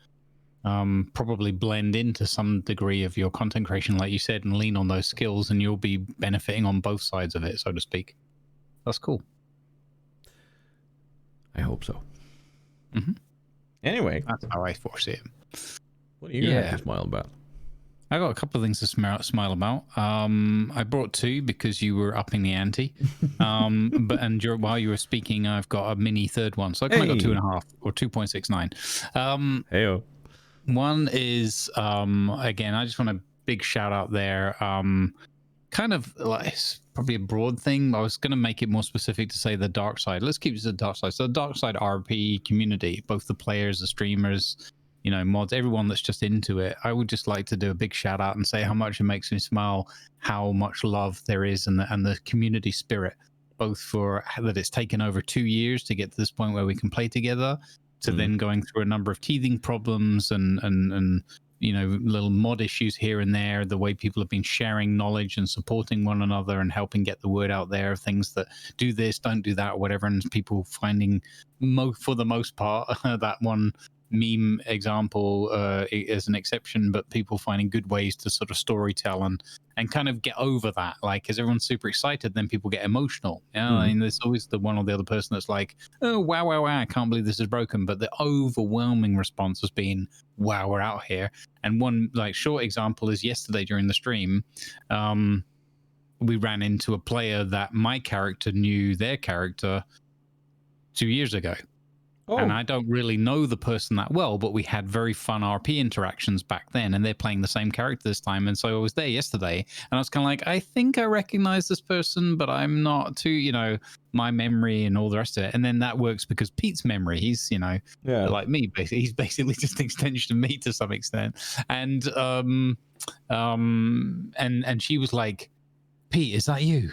probably blend into some degree of your content creation, like you said, and lean on those skills, and you'll be benefiting on both sides of it, so to speak. That's cool. I hope so. Mm-hmm. Anyway, That's how I foresee it. what are you going to smile about? I got a couple of things to smile about. I brought two because you were upping the ante. While you were speaking, I've got a mini third one, so I kind of got 2.5 or 2.69. Heyo. One is again, I just want a big shout out there. Kind of like it's probably a broad thing. I was going to make it more specific to say the dark side. Let's keep it to the dark side. So the DarksideRP community, both the players, the streamers, mods, everyone that's just into it. I would just like to do a big shout out and say how much it makes me smile, how much love there is, and the community spirit, both for that it's taken over 2 years to get to this point where we can play together, to then going through a number of teething problems and little mod issues here and there, the way people have been sharing knowledge and supporting one another and helping get the word out there, things that do this, don't do that, or whatever, and people finding, for the most part, that one meme example is an exception, but people finding good ways to sort of storytell and kind of get over that. Like, because everyone's super excited, then people get emotional. I mean, there's always the one or the other person that's like, oh, wow, I can't believe this is broken. But the overwhelming response has been, wow, we're out here. And one like short example is yesterday during the stream, we ran into a player that my character knew their character 2 years ago. Oh. And I don't really know the person that well, but we had very fun RP interactions back then, and they're playing the same character this time. And so I was there yesterday, and I was kind of like, I think I recognize this person, but I'm not too, my memory and all the rest of it. And then that works because Pete's memory, he's, like me, basically. He's basically just an extension of me to some extent. And she was like, Pete, is that you?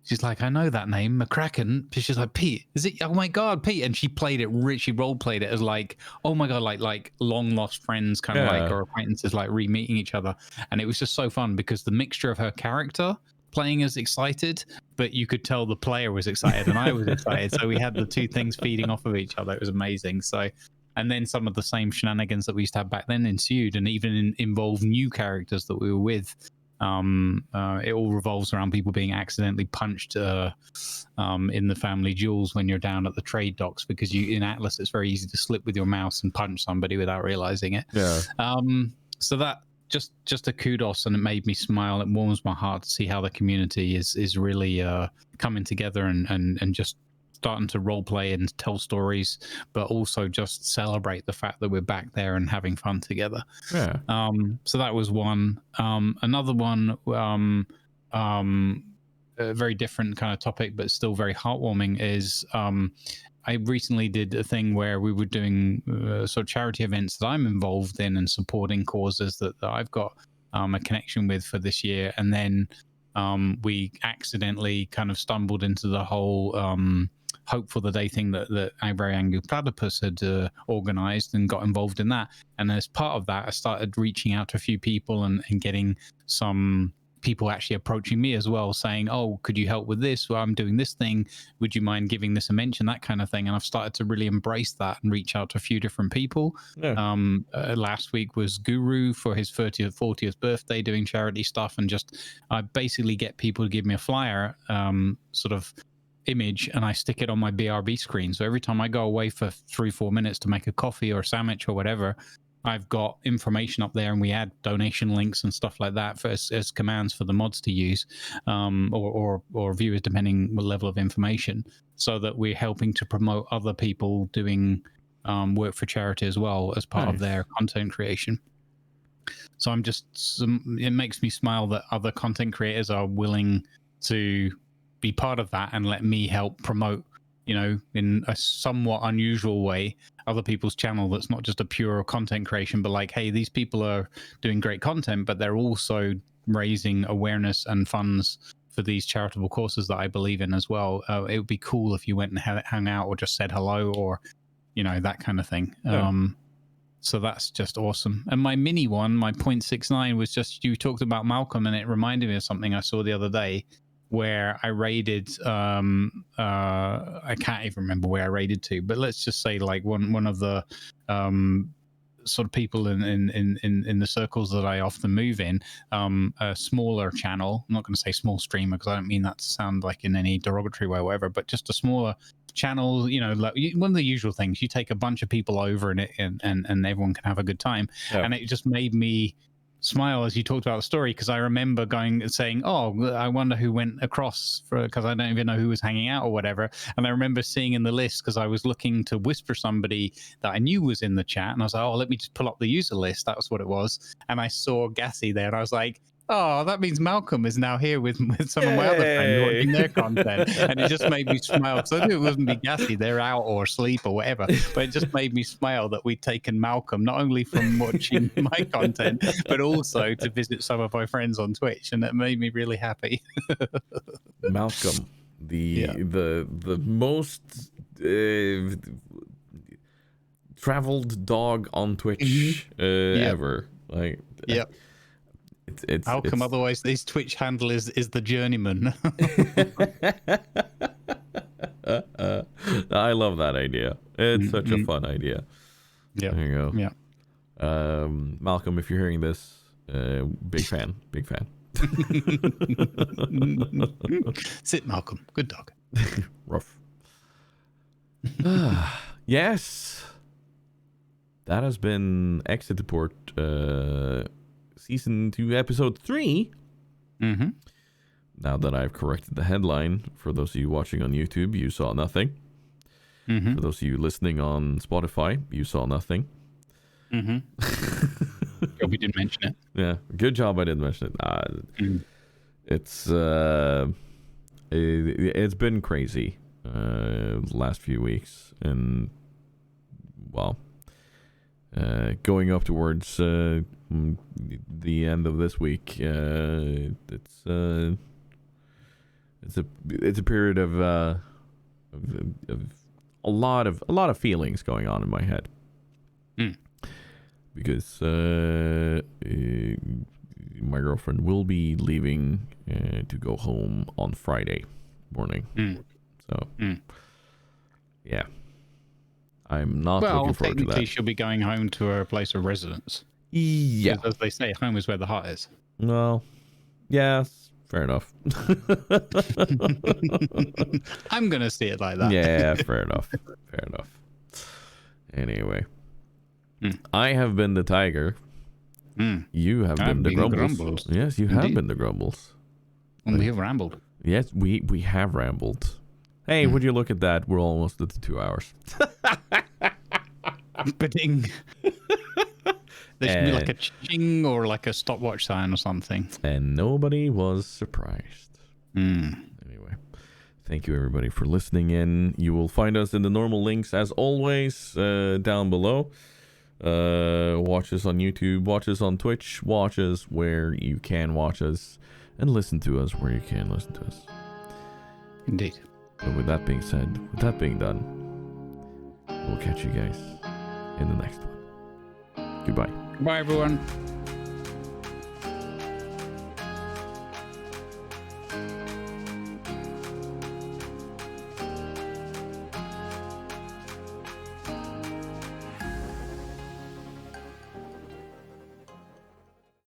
She's like, I know that name, McCracken. She's like, Pete, is it? Oh my God, Pete! And she played it. She role played it as like, oh my God, like long lost friends, kind of like, or acquaintances, like re-meeting each other. And it was just so fun because the mixture of her character playing as excited, but you could tell the player was excited and I was excited. So we had the two things feeding off of each other. It was amazing. So, and then some of the same shenanigans that we used to have back then ensued, and even involved new characters that we were with. It all revolves around people being accidentally punched in the family jewels when you're down at the trade docks, because in Atlas it's very easy to slip with your mouse and punch somebody without realizing it. So that just a kudos, and it made me smile. It warms my heart to see how the community is really coming together and just starting to role play and tell stories, but also just celebrate the fact that we're back there and having fun together. So that was one. Another one, a very different kind of topic, but still very heartwarming, is I recently did a thing where we were doing sort of charity events that I'm involved in and supporting causes that I've got a connection with for this year. And then we accidentally kind of stumbled into the whole Hope for the Day thing that Very Angry Platypus had organized, and got involved in that. And as part of that, I started reaching out to a few people and getting some people actually approaching me as well, saying, oh, could you help with this? Well, I'm doing this thing. Would you mind giving this a mention? That kind of thing. And I've started to really embrace that and reach out to a few different people. Last week was Guru for his 40th birthday doing charity stuff. And just, I basically get people to give me a flyer, sort of image, and I stick it on my BRB screen. So every time I go away for 3-4 minutes to make a coffee or a sandwich or whatever, I've got information up there, and we add donation links and stuff like that as commands for the mods to use, or viewers, depending what level of information, so that we're helping to promote other people doing work for charity as well as part of their content creation. So it makes me smile that other content creators are willing to be part of that and let me help promote, in a somewhat unusual way, other people's channel that's not just a pure content creation, but like, hey, these people are doing great content, but they're also raising awareness and funds for these charitable causes that I believe in as well. It would be cool if you went and hung out or just said hello, or that kind of thing. So that's just awesome. And my mini one, my 0.69, was just, you talked about Malcolm, and it reminded me of something I saw the other day, where I raided, I can't even remember where I raided to, but let's just say like one of the sort of people in the circles that I often move in, a smaller channel. I'm not going to say small streamer because I don't mean that to sound like in any derogatory way or whatever, but just a smaller channels, you know, like one of the usual things. You take a bunch of people over and everyone can have a good time. Yeah. And it just made me smile as you talked about the story, because I remember going and saying, oh, I wonder who went across, because I don't even know who was hanging out or whatever. And I remember seeing in the list, because I was looking to whisper somebody that I knew was in the chat, and I was like, oh, let me just pull up the user list. That was what it was. And I saw Gassy there, and I was like, oh, that means Malcolm is now here with some of my other friends watching their content. And it just made me smile, because I knew it wasn't be Gassy, they're out or asleep or whatever, but it just made me smile that we'd taken Malcolm not only from watching my content, but also to visit some of my friends on Twitch, and it made me really happy. Malcolm, the most traveled dog on Twitch ever. Like, yep. How come otherwise his Twitch handle is the Journeyman? I love that idea. It's such a fun idea. Yeah. There you go. Yeah. Malcolm, if you're hearing this, big fan. Sit, Malcolm. Good dog. Rough. Yes. That has been Exit Report Season 2, Episode 3. Mm-hmm. Now that I've corrected the headline, for those of you watching on YouTube, you saw nothing. Mm-hmm. For those of you listening on Spotify, you saw nothing. Mm-hmm. We didn't mention it. Yeah, good job I didn't mention it. It's been crazy the last few weeks, and well, going up towards the end of this week, it's a period of a lot of feelings going on in my head. Because my girlfriend will be leaving to go home on Friday morning. So, yeah. I'm not looking forward to that. Technically, she'll be going home to her place of residence. Yeah. Because as they say, home is where the heart is. Well, yes, fair enough. I'm going to see it like that. Yeah, fair enough. Anyway. I have been the Tiger. You have been the Grumbles. Yes, you have been the Grumbles. And we have rambled. Yes, we have rambled. Hey, would you look at that? We're almost at the 2 hours. Ba-ding. There should be like a ching or like a stopwatch sign or something. And nobody was surprised. Anyway, thank you everybody for listening in. You will find us in the normal links as always down below. Watch us on YouTube, watch us on Twitch, watch us where you can watch us, and listen to us where you can listen to us. Indeed. So with that being said, with that being done, we'll catch you guys in the next one. Goodbye. Bye, everyone.